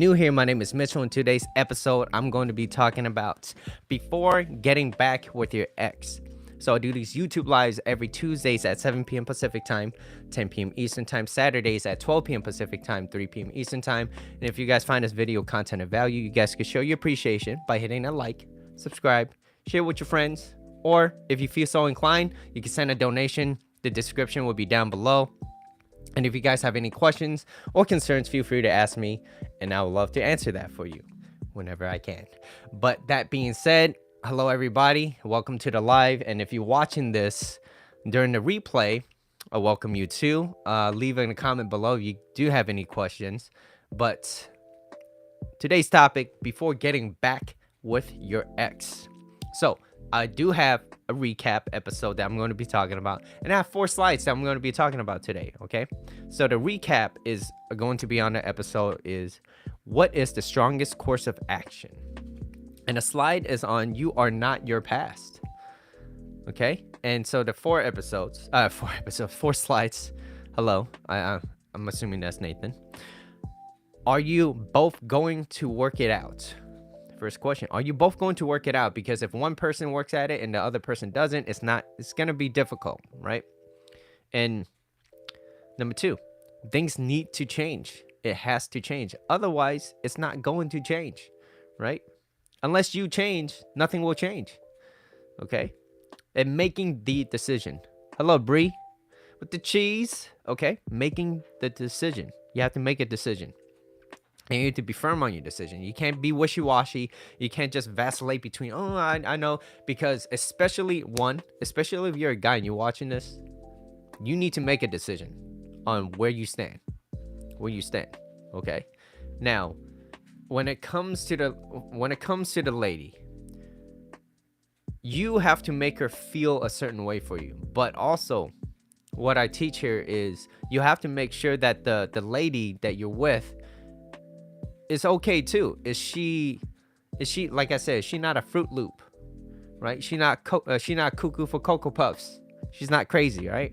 New here, my name is Mitchell. In today's episode, I'm going to be talking about before getting back with your ex. So I do these YouTube lives every Tuesdays at 7 p.m. Pacific time, 10 p.m. Eastern time, Saturdays at 12 p.m. Pacific time, 3 p.m. Eastern time. And if you guys find this video content of value, you guys can show your appreciation by hitting a like, subscribe, share with your friends, or if you feel so inclined, you can send a donation. The description will be down below. And if you guys have any questions or concerns, feel free to ask me, and I would love to answer that for you whenever I can. But that being said, hello everybody, welcome to the live. And if you're watching this during the replay, I welcome you too. Leave in a comment below if you do have any questions. But today's topic, before getting back with your ex. So I do have a recap episode that I'm going to be talking about, and I have 4 slides that I'm going to be talking about today. Okay, so the recap is going to be on the episode is what is the strongest course of action, and the slide is on you are not your past. Okay, and so the 4 slides. Hello, I'm assuming that's Nathan. Are you both going to work it out? First question, are you both going to work it out? Because if one person works at it and the other person doesn't, it's going to be difficult, right? And number 2, things need to change. It has to change. Otherwise, it's not going to change, right? Unless you change, nothing will change. Okay? And making the decision. Hello, Bree, with the cheese. Okay? Making the decision. You have to make a decision. And you need to be firm on your decision. You can't be wishy-washy. You can't just vacillate between, I know. Because especially if you're a guy and you're watching this, you need to make a decision on where you stand. Okay? Now, when it comes to the lady, you have to make her feel a certain way for you. But also, what I teach here is you have to make sure that the lady that you're with is okay too. Is she like I said, is she not a Fruit Loop, right? She not cuckoo for Cocoa Puffs. She's not crazy, right?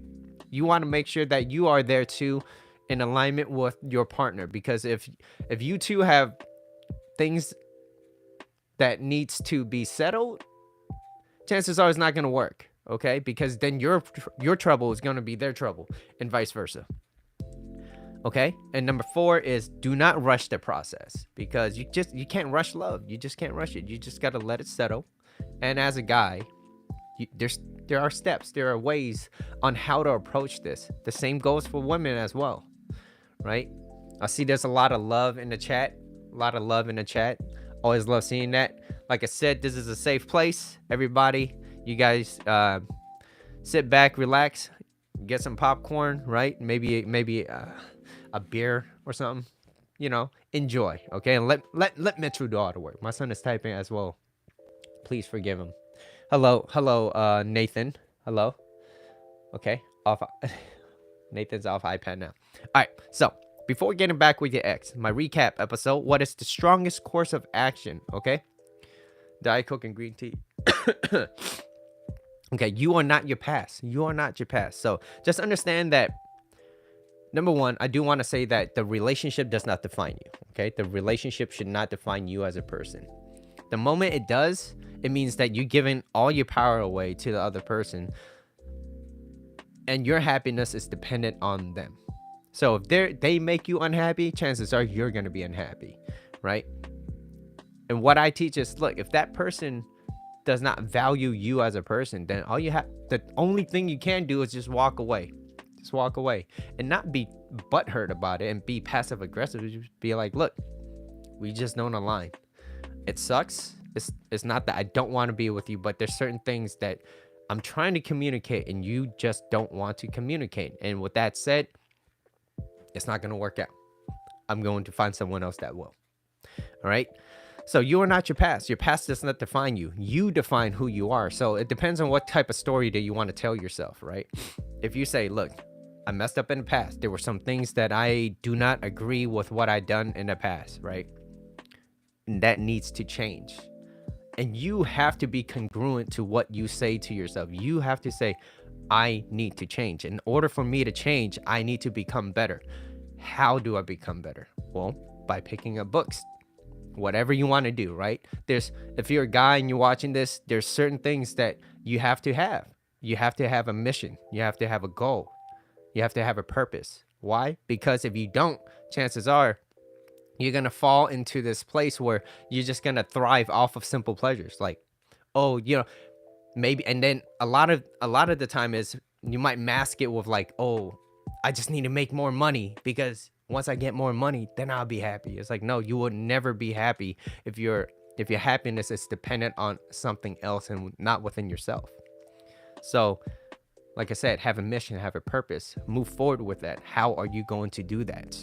You want to make sure that you are there too, in alignment with your partner, because if you two have things that needs to be settled, chances are it's not going to work, okay? Because then your trouble is going to be their trouble, and vice versa. Okay, and number 4 is do not rush the process, because you can't rush love. You just can't rush it. You just got to let it settle. And as a guy, there are steps, there are ways on how to approach this. The same goes for women as well, right? I see there's a lot of love in the chat. Always love seeing that. Like I said, this is a safe place. Everybody, you guys sit back, relax, get some popcorn, right? Maybe a beer or something, enjoy. Okay, and let Metro do all the work. My son is typing as well. Please forgive him. Hello, Nathan. Hello. Okay, off. Nathan's off iPad now. All right, so before getting back with your ex, my recap episode, what is the strongest course of action? Okay, Diet Coke and green tea. Okay, you are not your past. So just understand that. Number 1, I do want to say that the relationship does not define you, okay? The relationship should not define you as a person. The moment it does, it means that you're giving all your power away to the other person, and your happiness is dependent on them. So if they make you unhappy, chances are you're going to be unhappy, right? And what I teach is, look, if that person does not value you as a person, then the only thing you can do is just walk away. Walk away and not be butthurt about it and be passive aggressive. Just be like, look, we just don't align. It sucks. It's not that I don't want to be with you, but there's certain things that I'm trying to communicate and you just don't want to communicate. And with that said, it's not going to work out. I'm going to find someone else that will. All right. So you are not your past. Your past does not define you. You define who you are. So it depends on what type of story that you want to tell yourself, right? If you say, look, I messed up in the past. There were some things that I do not agree with what I done in the past, right? And that needs to change. And you have to be congruent to what you say to yourself. You have to say, I need to change. In order for me to change, I need to become better. How do I become better? Well, by picking up books, whatever you want to do, right? If you're a guy and you're watching this, there's certain things that you have to have. You have to have a mission. You have to have a goal. You have to have a purpose. Why? Because if you don't, chances are you're going to fall into this place where you're just going to thrive off of simple pleasures. Like, oh, maybe, and then a lot of the time is you might mask it with like, oh, I just need to make more money because once I get more money, then I'll be happy. It's like, no, you would never be happy if your happiness is dependent on something else and not within yourself. So, like I said, have a mission, have a purpose, move forward with that. How are you going to do that?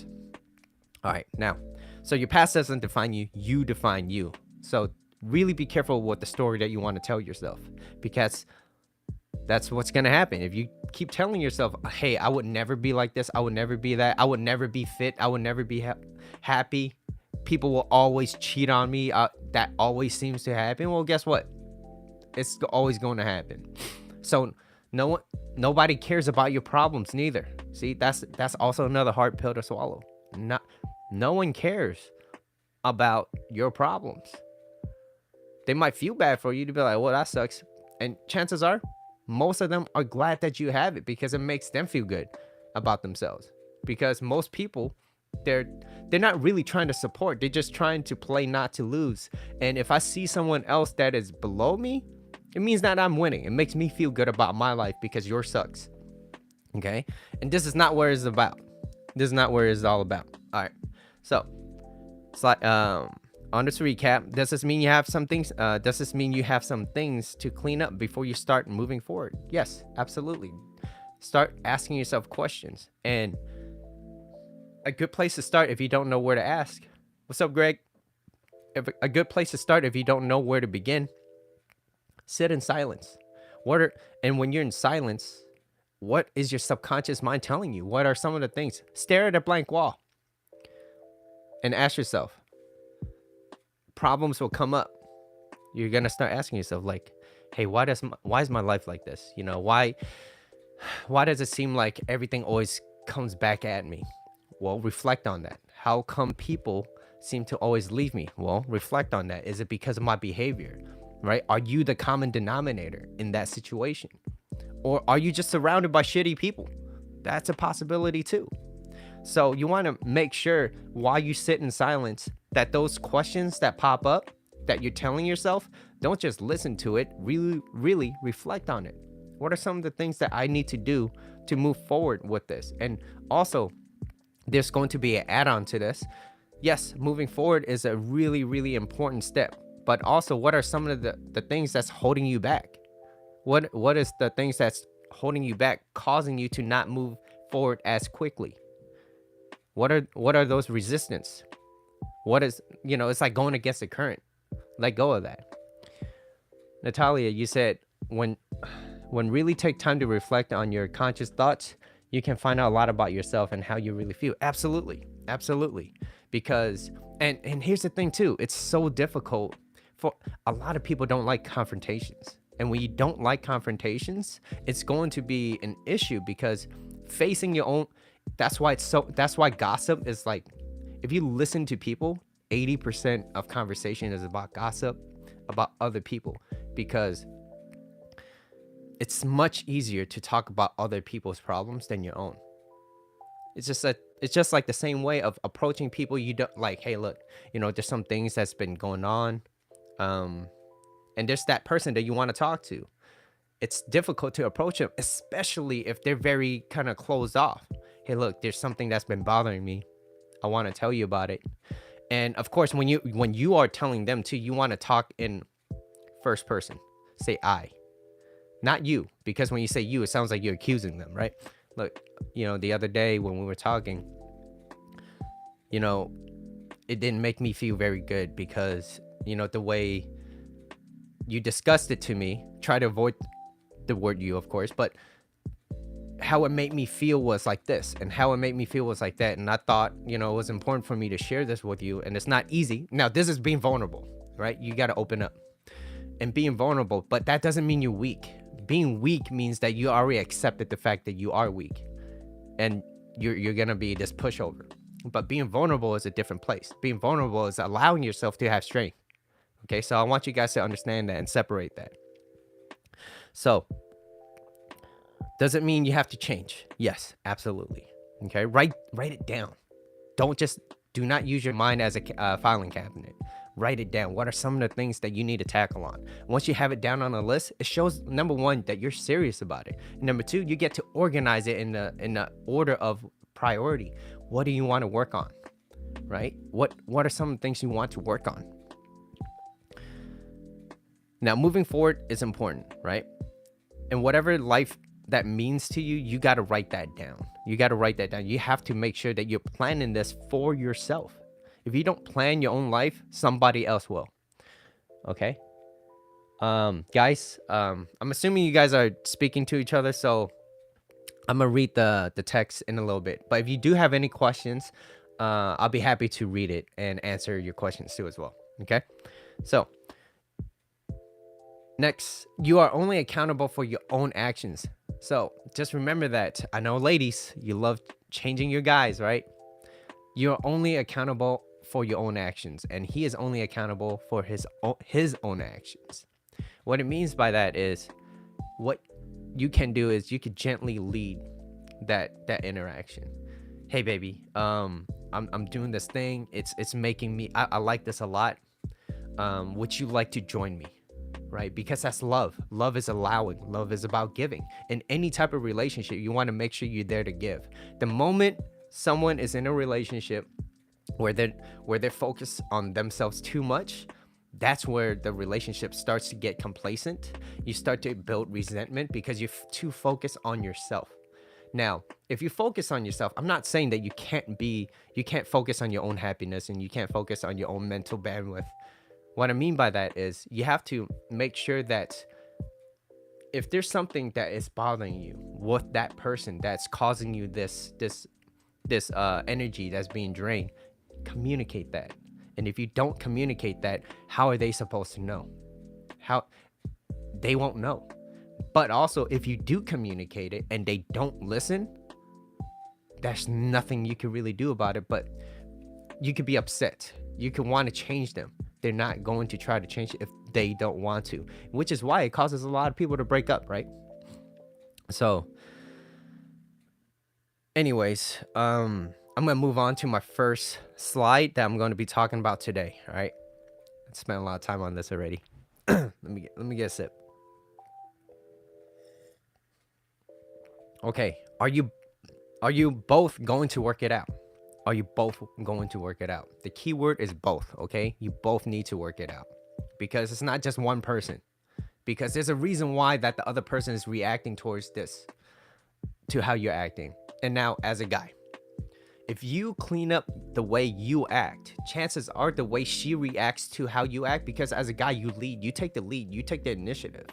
All right, now, so your past doesn't define you, you define you. So really be careful with the story that you want to tell yourself, because that's what's going to happen. If you keep telling yourself, hey, I would never be like this, I would never be that, I would never be fit, I would never be happy, people will always cheat on me, that always seems to happen. Well, guess what? It's always going to happen. So nobody cares about your problems neither. See, that's also another hard pill to swallow. No one cares about your problems. They might feel bad for you to be like, well, that sucks. And chances are, most of them are glad that you have it because it makes them feel good about themselves. Because most people, they're not really trying to support. They're just trying to play not to lose. And if I see someone else that is below me, it means that I'm winning. It makes me feel good about my life because yours sucks. Okay? And this is not what it's about. This is not what it's all about. All right. So, it's like, on this recap, does this mean you have some things? Does this mean you have some things to clean up before you start moving forward? Yes, absolutely. Start asking yourself questions. And a good place to start if you don't know where to ask. What's up, Greg? A good place to start if you don't know where to begin. Sit in silence. And when you're in silence, what is your subconscious mind telling you? What are some of the things? Stare at a blank wall and ask yourself. Problems will come up. You're gonna start asking yourself, like, hey, why is my life like this? Why does it seem like everything always comes back at me? Well, reflect on that. How come people seem to always leave me? Well, reflect on that. Is it because of my behavior? Right? Are you the common denominator in that situation? Or are you just surrounded by shitty people? That's a possibility too. So you want to make sure while you sit in silence that those questions that pop up that you're telling yourself, don't just listen to it, really reflect on it. What are some of the things that I need to do to move forward with this? And also, there's going to be an add-on to this. Yes, moving forward is a really important step. But also, what are some of the things that's holding you back? What is the things that's holding you back, causing you to not move forward as quickly? What are those resistance? What is, it's like going against the current. Let go of that. Natalia, you said when really take time to reflect on your conscious thoughts, you can find out a lot about yourself and how you really feel. Absolutely. Because, and here's the thing too, it's so difficult for a lot of people don't like confrontations. And when you don't like confrontations, it's going to be an issue because facing your own, that's why gossip is like, if you listen to people, 80% of conversation is about gossip, about other people, because it's much easier to talk about other people's problems than your own. It's just like the same way of approaching people. You don't like, hey, look, there's some things that's been going on. And there's that person that you want to talk to. It's difficult to approach them, especially if they're very kind of closed off. Hey, look, there's something that's been bothering me. I want to tell you about it. And of course, when you are telling them to, you want to talk in first person. Say I, not you, because when you say you, it sounds like you're accusing them, right? Look, the other day when we were talking, it didn't make me feel very good because, the way you discussed it to me, try to avoid the word you, of course, but how it made me feel was like this, and how it made me feel was like that. And I thought, it was important for me to share this with you. And it's not easy. Now, this is being vulnerable, right? You got to open up and being vulnerable, but that doesn't mean you're weak. Being weak means that you already accepted the fact that you are weak and you're going to be this pushover. But being vulnerable is a different place. Being vulnerable is allowing yourself to have strength. Okay, so I want you guys to understand that and separate that. So, does it mean you have to change? Yes, absolutely. Okay, write it down. Do not use your mind as a filing cabinet. Write it down. What are some of the things that you need to tackle on? Once you have it down on a list, it shows, number one, that you're serious about it. Number two, you get to organize it in the order of priority. What do you want to work on? Right? What are some of the things you want to work on? Now, moving forward is important, right? And whatever life that means to you, you got to write that down. You got to write that down. You have to make sure that you're planning this for yourself. If you don't plan your own life, somebody else will. Okay? Guys, I'm assuming you guys are speaking to each other, so I'm gonna read the text in a little bit. But if you do have any questions, I'll be happy to read it and answer your questions too as well. Okay? So, next, you are only accountable for your own actions. So just remember that. I know, ladies, you love changing your guys, right? You're only accountable for your own actions, and he is only accountable for his own actions. What it means by that is, what you can do is you could gently lead that interaction. Hey, baby, I'm doing this thing. It's making me. I like this a lot. Would you like to join me? Right? Because that's love. Love is allowing. Love is about giving. In any type of relationship, you want to make sure you're there to give. The moment someone is in a relationship where they're focused on themselves too much, that's where the relationship starts to get complacent. You start to build resentment because you're too focused on yourself. Now, if you focus on yourself, I'm not saying that you can't focus on your own happiness and you can't focus on your own mental bandwidth. What I mean by that is you have to make sure that if there's something that is bothering you with that person that's causing you this energy that's being drained, communicate that. And if you don't communicate that, how are they supposed to know? How they won't know. But also, if you do communicate it and they don't listen, there's nothing you can really do about it. But you could be upset. You could want to change them. They're not going to try to change it if they don't want to, which is why it causes a lot of people to break up, right? So anyways, I'm gonna move on to my first slide that I'm going to be talking about today. All right, I spent a lot of time on this already. let me get a sip. Okay, are you both going to work it out? Are you both going to work it out? The key word is both, okay? You both need to work it out because it's not just one person. Because there's a reason why that the other person is reacting towards this, to how you're acting. And now, as a guy, if you clean up the way you act, chances are the way she reacts to how you act, because as a guy, you lead, you take the lead, you take the initiative.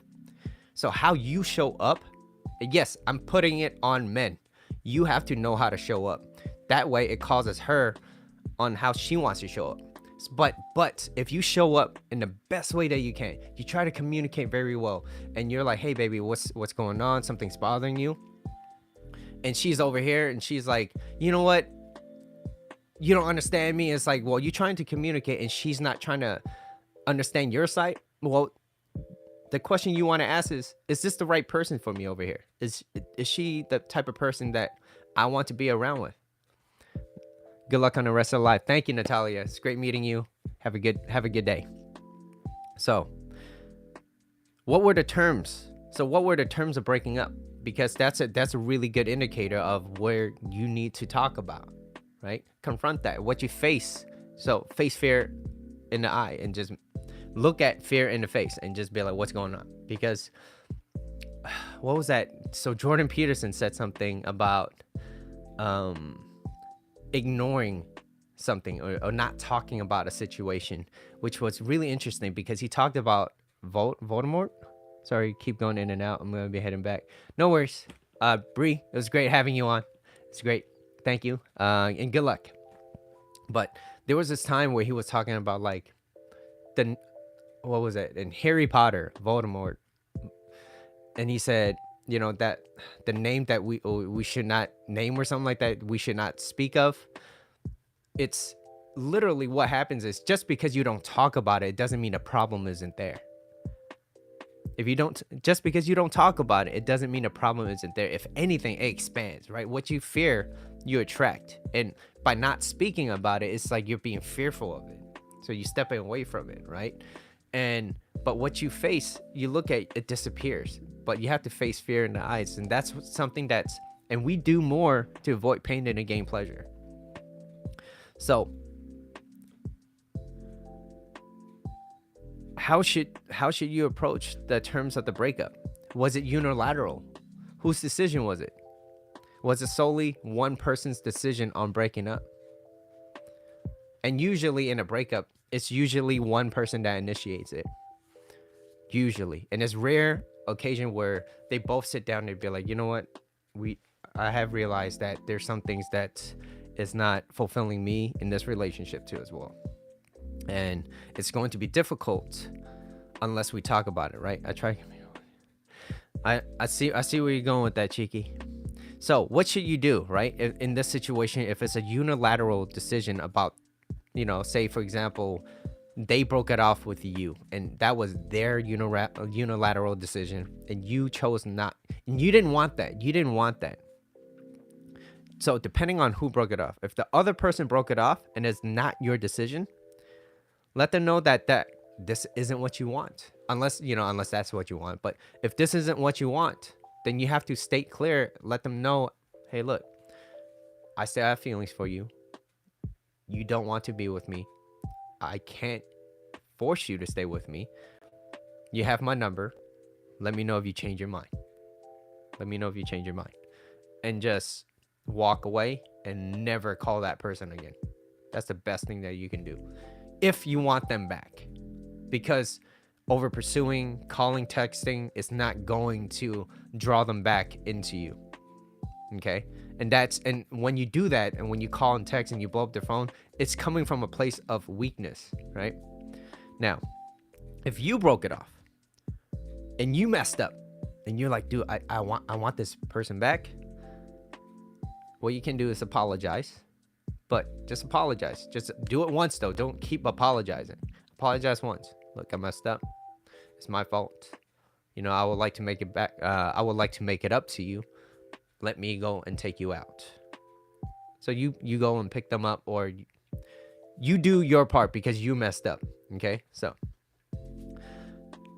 So how you show up, yes, I'm putting it on men. You have to know how to show up. That way it causes her on how she wants to show up. But if you show up in the best way that you can, you try to communicate very well, and you're like, hey baby, what's going on? Something's bothering you. And she's over here and she's like, you know what? You don't understand me. It's like, well, you're trying to communicate and she's not trying to understand your side. Well, the question you want to ask is this the right person for me over here? Is she the type of person that I want to be around with? Good luck on the rest of life. Thank you, Natalia. It's great meeting you. Have a good day. So, what were the terms? What were the terms of breaking up? Because that's a really good indicator of where you need to talk about, right? Confront that, what you face. So face fear in the eye and just look at fear in the face and just be like, what's going on? Because what was that? So Jordan Peterson said something about ignoring something or not talking about a situation, which was really interesting because he talked about Voldemort. Sorry, keep going in and out. I'm going to be heading back. No worries. Bree, it was great having you on. It's great. Thank you. And good luck. But there was this time where he was talking about like what was it? In Harry Potter, Voldemort. And he said, you know, that the name that we should not name or something like that, we should not speak of. It's literally what happens is, just because you don't talk about it doesn't mean a problem isn't there. If you don't, just because you don't talk about it, it doesn't mean a problem isn't there. If anything, it expands, right? What you fear, you attract. And by not speaking about it, it's like you're being fearful of it. So you stepping away from it, right? But what you face, you look at, it disappears. But you have to face fear in the eyes. And that's something and we do more to avoid pain than to gain pleasure. So how should you approach the terms of the breakup? Was it unilateral? Whose decision was it? Was it solely one person's decision on breaking up? And usually in a breakup, it's usually one person that initiates it. Usually. And it's rare occasion where they both sit down and be like, you know what? I have realized that there's some things that is not fulfilling me in this relationship too as well. And it's going to be difficult unless we talk about it, right? I see where you're going with that, Cheeky. So what should you do, right? In this situation, if it's a unilateral decision about, say for example, they broke it off with you and that was their unilateral decision and you chose not, and you didn't want that. So depending on who broke it off, if the other person broke it off and it's not your decision, let them know that this isn't what you want, unless that's what you want. But if this isn't what you want, then you have to state clear, let them know, hey, look, I still have feelings for you. You don't want to be with me. I can't force you to stay with me. You have my number. Let me know if you change your mind. And just walk away and never call that person again. That's the best thing that you can do if you want them back, because over pursuing, calling, texting is not going to draw them back into you. Okay. And when you do that, and when you call and text and you blow up their phone, it's coming from a place of weakness, right? Now, if you broke it off and you messed up and you're like, dude, I want this person back, what you can do is apologize. But just apologize. Just do it once, though. Don't keep apologizing. Apologize once. Look, I messed up. It's my fault. I would like to make it back. I would like to make it up to you. Let me go and take you out. So you go and pick them up, or you do your part because you messed up. Okay? So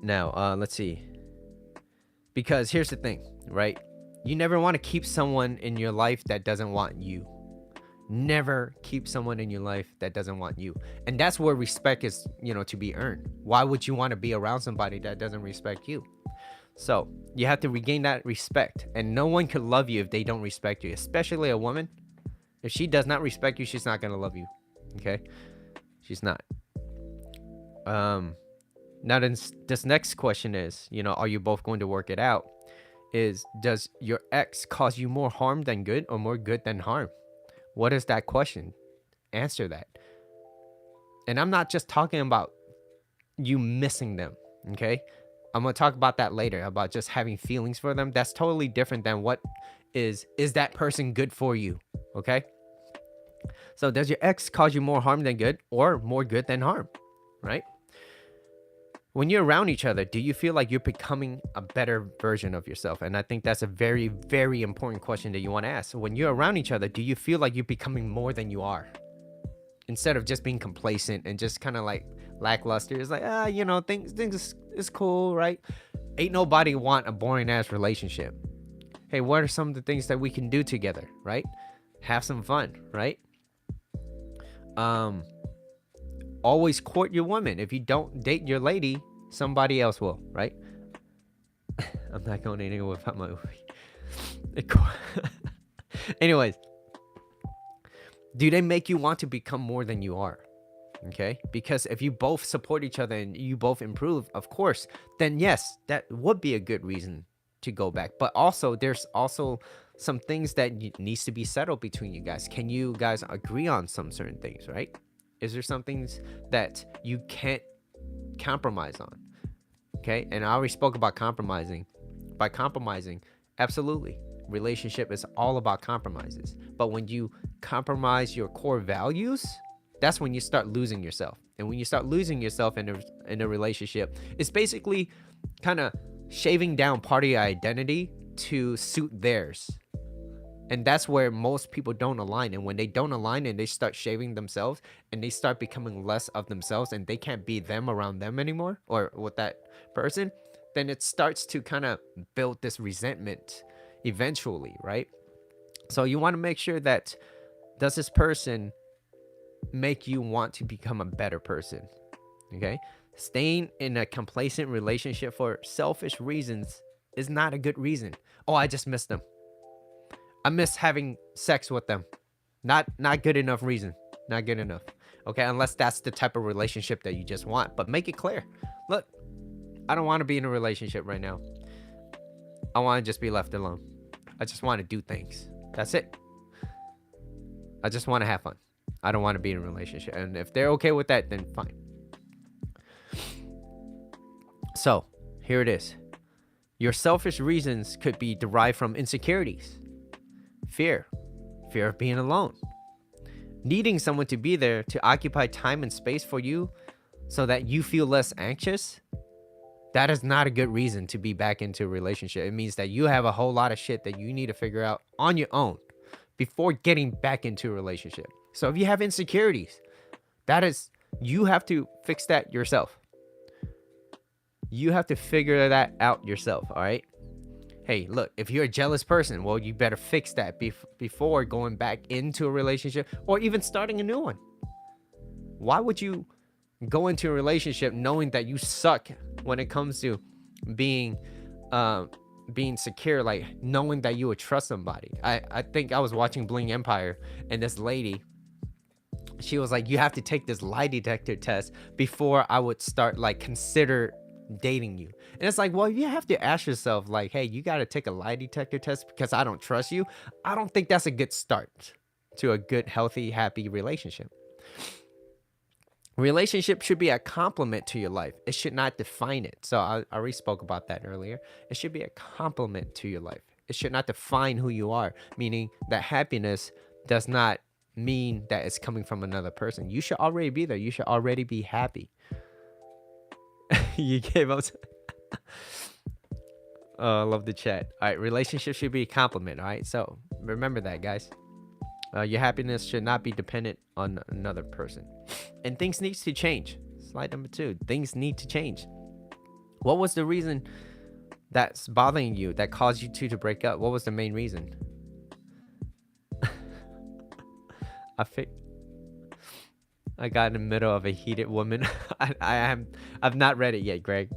now let's see. Because here's the thing, right? You never want to keep someone in your life that doesn't want you. Never keep someone in your life that doesn't want you. And that's where respect is, to be earned. Why would you want to be around somebody that doesn't respect you? So you have to regain that respect. And no one could love you if they don't respect you, especially a woman. If she does not respect you, she's not going to love you. Okay? She's not. Now this next question is, are you both going to work it out? Does your ex cause you more harm than good, or more good than harm? What is that question? Answer that. And I'm not just talking about you missing them, okay? I'm going to talk about that later, about just having feelings for them. That's totally different than what is that person good for you, okay? So does your ex cause you more harm than good, or more good than harm, right? When you're around each other, do you feel like you're becoming a better version of yourself? And I think that's a very, very important question that you want to ask. So when you're around each other, do you feel like you're becoming more than you are? Instead of just being complacent and just kind of like lackluster. It's like, things is cool, right? Ain't nobody want a boring ass relationship. Hey, what are some of the things that we can do together, right? Have some fun, right? Always court your woman. If you don't date your lady, somebody else will, right? I'm not going anywhere without my movie. Anyways, do they make you want to become more than you are? Okay? Because if you both support each other and you both improve, of course, then yes, that would be a good reason to go back. But also, there's also some things that needs to be settled between you guys. Can you guys agree on some certain things, right? Is there some things that you can't compromise on? Okay. And I already spoke about compromising. By compromising, absolutely. Relationship is all about compromises. But when you compromise your core values, that's when you start losing yourself. And when you start losing yourself in a relationship, it's basically kind of shaving down part of your identity to suit theirs. And that's where most people don't align. And when they don't align and they start shaving themselves and they start becoming less of themselves and they can't be them around them anymore or with that person, then it starts to kind of build this resentment eventually, right? So you want to make sure that, does this person make you want to become a better person? Okay? Staying in a complacent relationship for selfish reasons is not a good reason. Oh, I just miss them. I miss having sex with them. Not good enough reason. Not good enough. Okay, unless that's the type of relationship that you just want. But make it clear. Look, I don't want to be in a relationship right now. I want to just be left alone. I just want to do things. That's it. I just want to have fun. I don't want to be in a relationship. And if they're okay with that, then fine. So, here it is. Your selfish reasons could be derived from insecurities. Fear of being alone, needing someone to be there to occupy time and space for you so that you feel less anxious. That is not a good reason to be back into a relationship. It means that you have a whole lot of shit that you need to figure out on your own before getting back into a relationship. So if you have insecurities, you have to fix that yourself. You have to figure that out yourself, all right? Hey, look, if you're a jealous person, well, you better fix that before going back into a relationship or even starting a new one. Why would you go into a relationship knowing that you suck when it comes to being secure, like knowing that you would trust somebody? I think I was watching Bling Empire, and this lady, she was like, you have to take this lie detector test before I would start like consider dating you. And it's like, well, you have to ask yourself, like, hey, you got to take a lie detector test because I don't trust you. I don't think that's a good start to a good, healthy, happy relationship. Relationship should be a complement to your life. It should not define it. So I already spoke about that earlier. It should be a complement to your life. It should not define who you are, meaning that happiness does not mean that it's coming from another person. You should already be there. You should already be happy. You gave up. Oh, I love the chat. All right, relationship should be a compliment. All right, so remember that, guys. Your happiness should not be dependent on another person. And things needs to change. Slide number 2. Things need to change. What was the reason that's bothering you that caused you two to break up? What was the main reason? I got in the middle of a heated woman. I've not read it yet, Greg.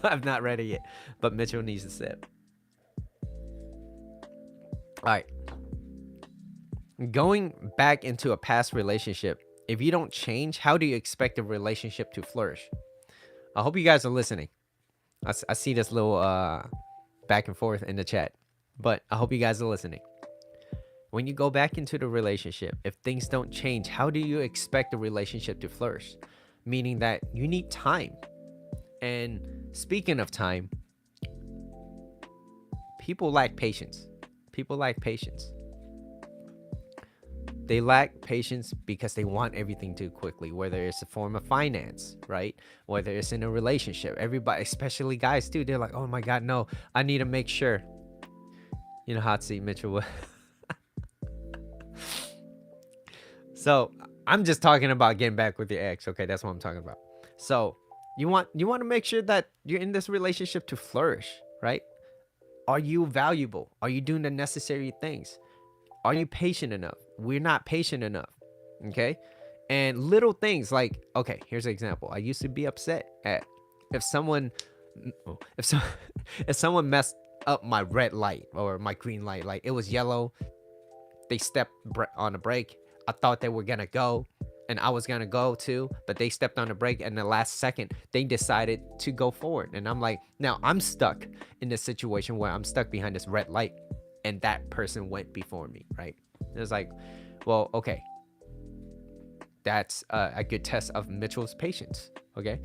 I've not read it yet, but Mitchell needs to sip. All right. Going back into a past relationship, if you don't change, how do you expect a relationship to flourish? I hope you guys are listening. I see this little back and forth in the chat, but I hope you guys are listening. When you go back into the relationship, if things don't change, how do you expect the relationship to flourish? Meaning that you need time. And speaking of time, people lack patience. People lack patience. They lack patience because they want everything too quickly, whether it's a form of finance, right? Whether it's in a relationship. Everybody, especially guys too, they're like, oh my God, no, I need to make sure. You know, hot seat, Mitchell. So I'm just talking about getting back with your ex. Okay, that's what I'm talking about. So you want to make sure that you're in this relationship to flourish, right? Are you valuable? Are you doing the necessary things? Are you patient enough? We're not patient enough. Okay. And little things like, okay, here's an example. I used to be upset at if someone messed up my red light or my green light. Like it was yellow. They stepped on the brake. I thought they were going to go and I was going to go too, but they stepped on the brake and the last second they decided to go forward. And I'm like, now I'm stuck in this situation where I'm stuck behind this red light and that person went before me, right? And it's like, well, okay. That's a good test of Mitchell's patience, okay?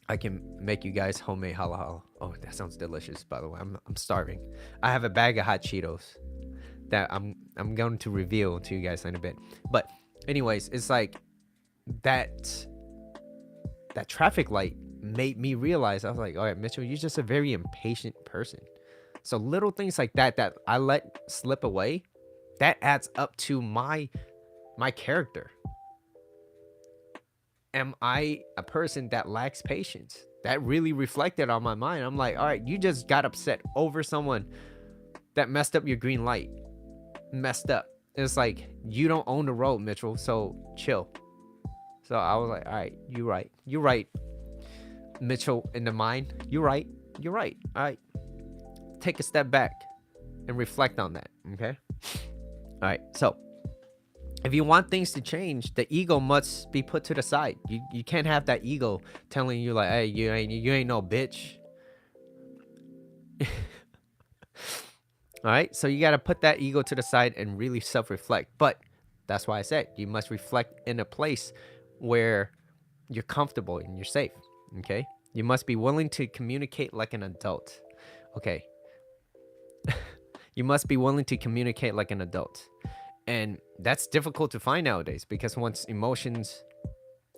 I can make you guys homemade halal. Oh, that sounds delicious, by the way. I'm starving. I have a bag of hot Cheetos. that I'm going to reveal to you guys in a bit. But anyways, it's like that that traffic light made me realize, I was like, all right, Mitchell, you're just a very impatient person. So little things like that that I let slip away, that adds up to my character. Am I a person that lacks patience? That really reflected on my mind. I'm like, all right, you just got upset over someone that messed up your green light. Messed up. It's like, you don't own the road, Mitchell, so chill. So I was like, all right, you're right. You're right, Mitchell in the mind. You're right. You're right. All right. Take a step back and reflect on that. Okay. All right. So if you want things to change, the ego must be put to the side. You can't have that ego telling you like, hey, you ain't no bitch. All right. So you got to put that ego to the side and really self-reflect. But that's why I said you must reflect in a place where you're comfortable and you're safe. Okay. You must be willing to communicate like an adult. Okay. You must be willing to communicate like an adult. And that's difficult to find nowadays, because once emotions,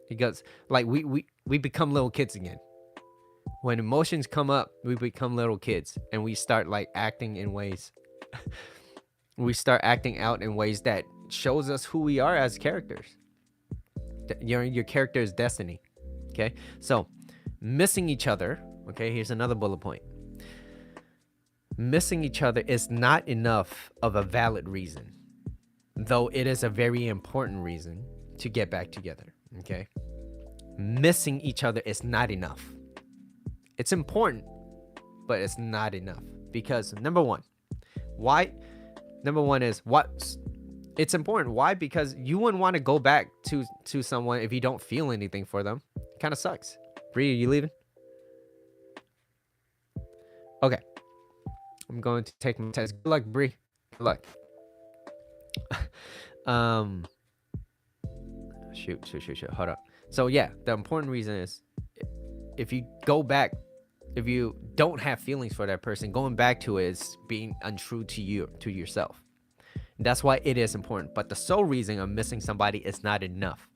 it goes like we become little kids again. When emotions come up, we become little kids and we start like acting in ways we start acting out in ways that shows us who we are as characters. Your character is destiny. Okay. So missing each other. Okay. Here's another bullet point. Missing each other is not enough of a valid reason, though it is a very important reason to get back together. Okay. Missing each other is not enough. It's important, but it's not enough, because number one is what it's important. Why? Because you wouldn't want to go back to someone if you don't feel anything for them. Kind of sucks. Bree, are you leaving? Okay. I'm going to take my test. Good luck, Bree. Good luck. Shoot. Hold up. So yeah, the important reason is, if you go back, if you don't have feelings for that person, going back to it is being untrue to yourself. And that's why it is important. But the sole reason of missing somebody is not enough.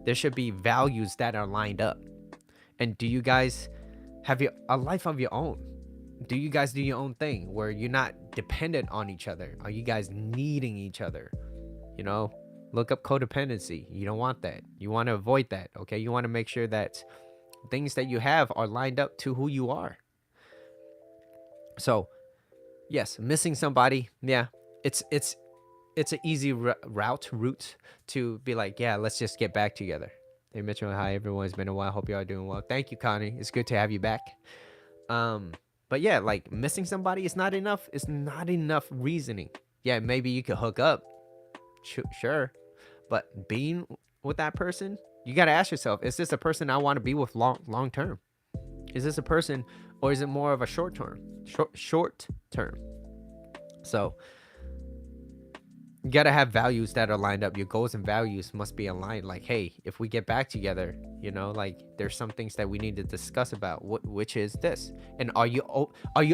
There should be values that are lined up. And do you guys have a life of your own? Do you guys do your own thing where you're not dependent on each other? Are you guys needing each other? You know, look up codependency. You don't want that. You want to avoid that. Okay. You want to make sure that things that you have are lined up to who you are. So yes, missing somebody. Yeah. It's an easy route to be like, yeah, let's just get back together. Hey, Mitchell. Hi, everyone. It's been a while. Hope you are doing well. Thank you, Connie. It's good to have you back. But yeah, like missing somebody is not enough. It's not enough reasoning. Yeah, maybe you could hook up. Sure. But being with that person, you got to ask yourself, is this a person I want to be with long term? Is this a person, or is it more of a short term? Short term. So you got to have values that are lined up. Your goals and values must be aligned. Like, hey, if we get back together, you know, like there's some things that we need to discuss about, which is this. And are you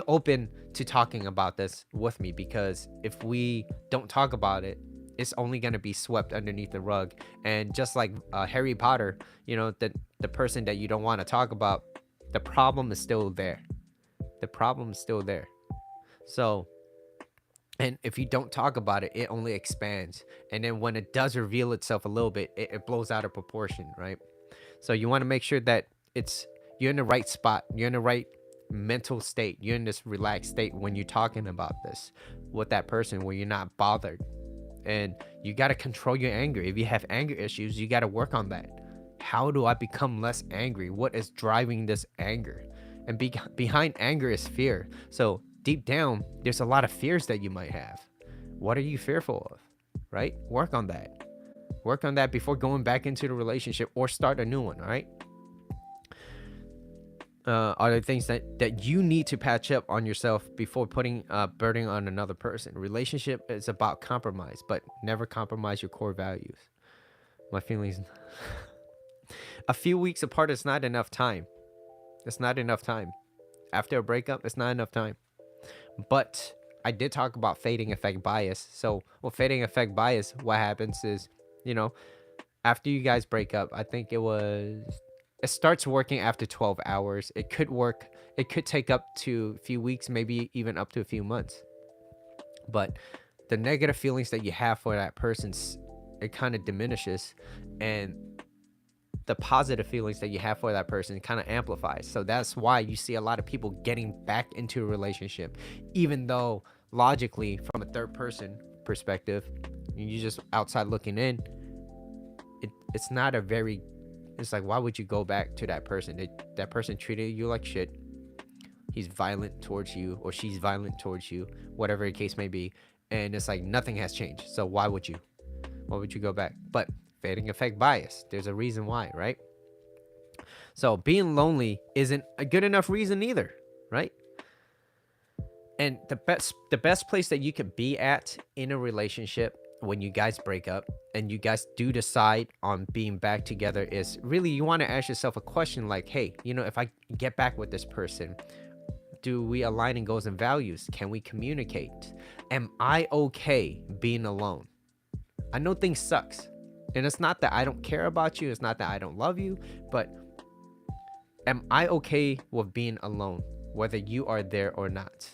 open to talking about this with me? Because if we don't talk about it, it's only going to be swept underneath the rug. And just like Harry Potter, you know, the person that you don't want to talk about, the problem is still there. The problem is still there. So, and if you don't talk about it, it only expands. And then when it does reveal itself a little bit, it blows out of proportion, right? So you want to make sure that you're in the right spot. You're in the right mental state. You're in this relaxed state when you're talking about this with that person, where you're not bothered. And you got to control your anger. If you have anger issues, you got to work on that. How do I become less angry? What is driving this anger? And behind anger is fear. So deep down, there's a lot of fears that you might have. What are you fearful of, right? Work on that. Work on that before going back into the relationship or start a new one, all right? Are there things that you need to patch up on yourself before putting burden on another person? Relationship is about compromise, but never compromise your core values. My feelings. A few weeks apart is not enough time. It's not enough time. After a breakup, it's not enough time. But I did talk about fading effect bias. So with fading effect bias, what happens is, you know, after you guys break up, I think it starts working after 12 hours. It could work, it could take up to a few weeks, maybe even up to a few months. But the negative feelings that you have for that person, it kind of diminishes, and the positive feelings that you have for that person kind of amplifies. So that's why you see a lot of people getting back into a relationship, even though logically, from a third person perspective, you just outside looking in, it's not a very, it's like, why would you go back to that person? That person treated you like shit. He's violent towards you, or she's violent towards you, whatever the case may be. And it's like nothing has changed. So why would you go back? But fading effect bias, there's a reason why, right? So being lonely isn't a good enough reason either, right? And the best place that you can be at in a relationship when you guys break up and you guys do decide on being back together is really, you want to ask yourself a question like, hey, if I get back with this person, do we align in goals and values? Can we communicate? Am I okay being alone? I know things sucks, and it's not that I don't care about you, it's not that I don't love you, but am I okay with being alone, whether you are there or not?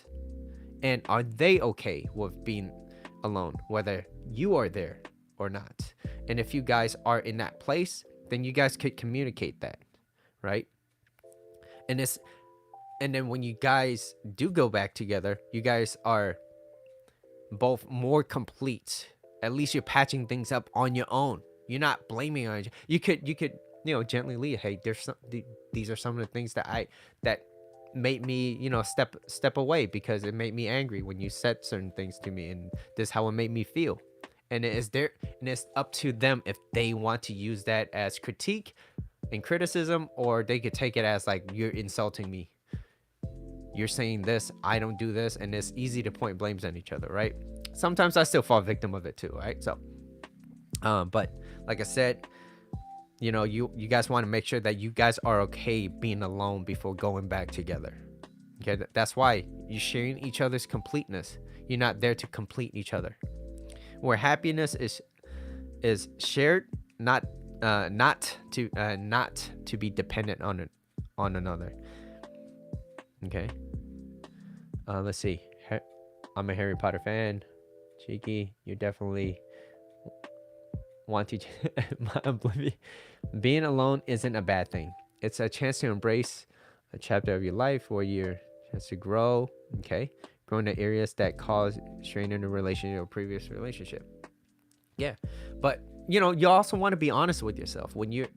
And are they okay with being alone, whether you are there or not? And if you guys are in that place, then you guys could communicate that, right? And then when you guys do go back together, you guys are both more complete. At least you're patching things up on your own. You're not blaming on you. You could gently lead. Hey, these are some of the things that made me step away, because it made me angry when you said certain things to me, and this is how it made me feel. And it's up to them if they want to use that as critique and criticism, or they could take it as like, you're insulting me, you're saying this, I don't do this, and it's easy to point blames on each other, right? Sometimes I still fall victim of it too, right? So but like I said, you guys want to make sure that you guys are okay being alone before going back together. Okay, that's why you're sharing each other's completeness. You're not there to complete each other. Where happiness is shared, not to be dependent on another. Okay. Let's see. I'm a Harry Potter fan. Cheeky, you definitely want to oblivion. Being alone isn't a bad thing. It's a chance to embrace a chapter of your life where you're chance to grow. Okay, grow in the areas that cause strain in a relationship or previous relationship. Yeah, but you also want to be honest with yourself. When you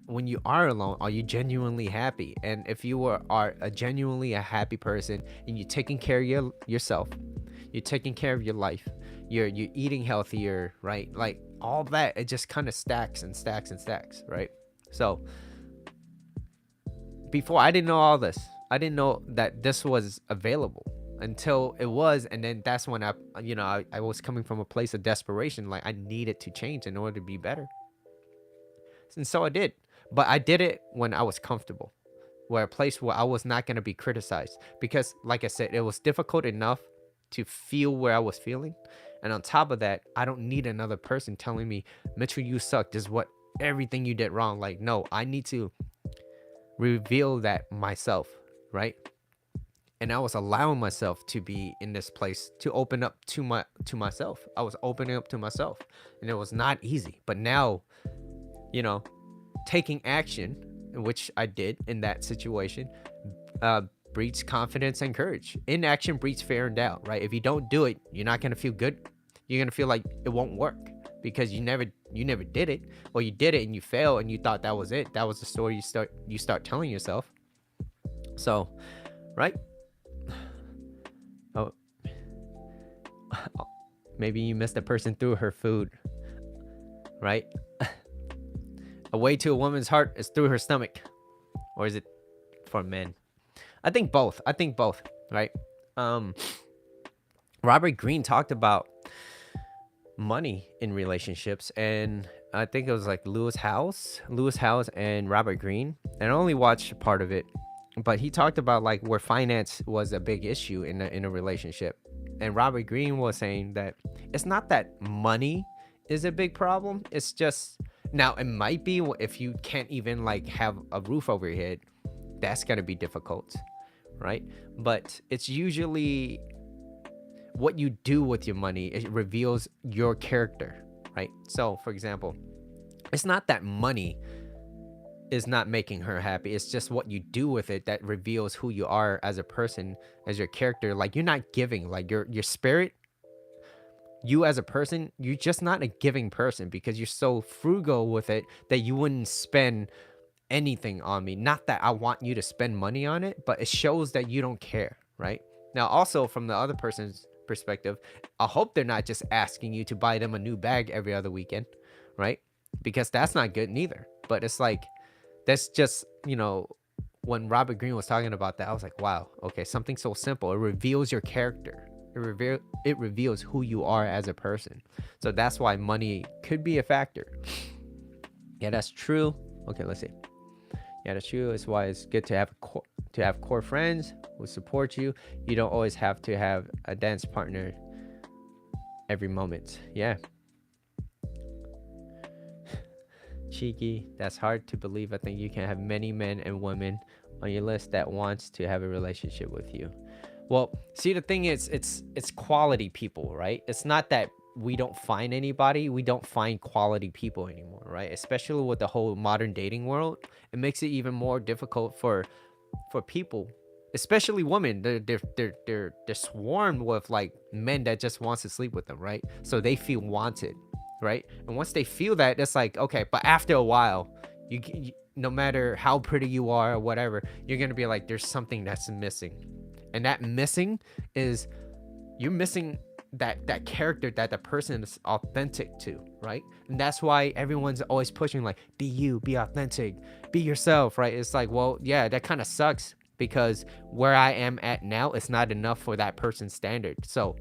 are alone, are you genuinely happy? And if you are genuinely a happy person, and you're taking care of yourself, you're taking care of your life, you're eating healthier, right? Like all that, it just kind of stacks and stacks and stacks, right? So before, I didn't know all this. I didn't know that this was available until it was, and then that's when I was coming from a place of desperation, like I needed to change in order to be better. And so I did, but I did it when I was comfortable, where a place where I was not going to be criticized, because like I said, it was difficult enough to feel where I was feeling, and on top of that, I don't need another person telling me, Mitchell, you suck, this is what everything you did wrong. Like, no, I need to reveal that myself, right? And I was allowing myself to be in this place, to open up to myself. I was opening up to myself, and it was not easy. But now, taking action, which I did in that situation, breeds confidence and courage. Inaction breeds fear and doubt, right? If you don't do it, you're not gonna feel good. You're gonna feel like it won't work because you never did it, or you did it and you failed and you thought that was it. That was the story you start telling yourself. So, right? Oh, maybe you missed a person through her food, right? A way to a woman's heart is through her stomach, or is it for men? I think both, right? Robert Greene talked about money in relationships, and I think it was like Lewis Howes and Robert Greene, and I only watched part of it, but he talked about like where finance was a big issue in a relationship, And Robert Greene was saying that it's not that money is a big problem. It's just, now it might be if you can't even like have a roof over your head, that's gonna be difficult, right? But it's usually what you do with your money. It reveals your character, right? So for example, it's not that money is not making her happy. It's just what you do with it that reveals who you are as a person, as your character. Like, you're not giving, like your spirit, you as a person, you're just not a giving person because you're so frugal with it that you wouldn't spend anything on me. Not that I want you to spend money on it, but it shows that you don't care, right? Now, also from the other person's perspective, I hope they're not just asking you to buy them a new bag every other weekend, right? Because that's not good neither. But it's like, that's just, when Robert Greene was talking about that, I was like, wow, okay, something so simple. It reveals your character. It reveals who you are as a person. So that's why money could be a factor. Yeah, that's true. Okay, let's see. Yeah, that's true. It's why it's good to have core friends who support you. You don't always have to have a dance partner every moment. Yeah. Cheeky, that's hard to believe. I think you can have many men and women on your list that wants to have a relationship with you. Well, see, the thing is, it's quality people, right? It's not that we don't find anybody. We don't find quality people anymore, right? Especially with the whole modern dating world, it makes it even more difficult for people, especially women. They're swarmed with like men that just wants to sleep with them, right? So they feel wanted, right? And once they feel that, it's like, okay, but after a while, you no matter how pretty you are or whatever, you're gonna be like, there's something that's missing. And that missing is, you're missing that character that the person is authentic to, right? And that's why everyone's always pushing like, be you, be authentic, be yourself, right? It's like, well, yeah, that kind of sucks because where I am at now, it's not enough for that person's standard. So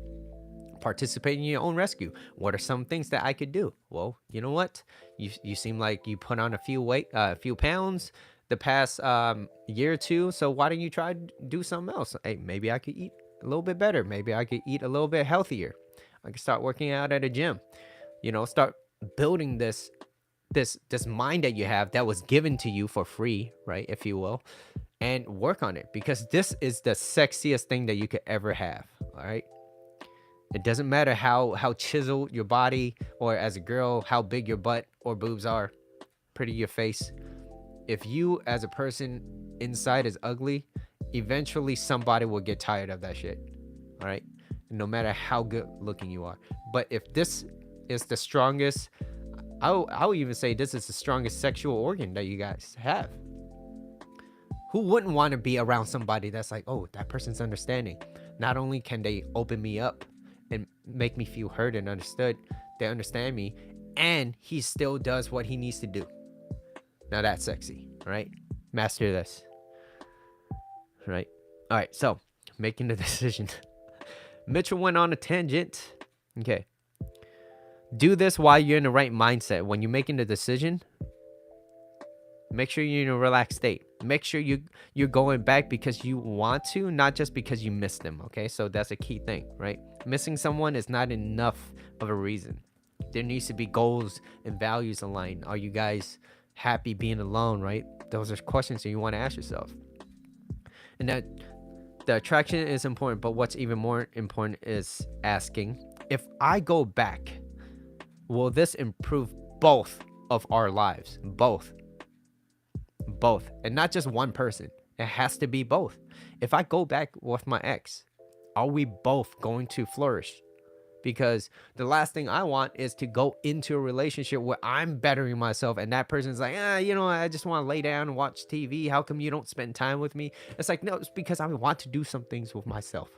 participate in your own rescue. What are some things that I could do? Well, you know what? You seem like you put on a few pounds the past year or two. So why don't you try to do something else? Hey, maybe I could eat a little bit better. Maybe I could eat a little bit healthier. I could start working out at a gym. Start building this mind that you have that was given to you for free, right? If you will, and work on it, because this is the sexiest thing that you could ever have. All right. It doesn't matter how chiseled your body, or as a girl, how big your butt or boobs are, pretty your face. If you as a person inside is ugly, eventually somebody will get tired of that shit. All right. No matter how good looking you are. But if this is the strongest, I'll even say this is the strongest sexual organ that you guys have. Who wouldn't want to be around somebody that's like, oh, that person's understanding? Not only can they open me up and make me feel heard and understood, they understand me, and he still does what he needs to do. Now that's sexy, right? Master this. Right? All right, so making the decision. Mitchell went on a tangent. Okay. Do this while you're in the right mindset. When you're making the decision, make sure you're in a relaxed state. Make sure you're going back because you want to, not just because you missed them, okay? So that's a key thing, right? Missing someone is not enough of a reason. There needs to be goals and values aligned. Are you guys happy being alone, right? Those are questions that you want to ask yourself. And that the attraction is important, but what's even more important is asking, if I go back, will this improve both of our lives? Both. And not just one person. It has to be both. If I go back with my ex, are we both going to flourish? Because the last thing I want is to go into a relationship where I'm bettering myself and that person's like, I just want to lay down and watch TV. How come you don't spend time with me? It's like, no, it's because I want to do some things with myself.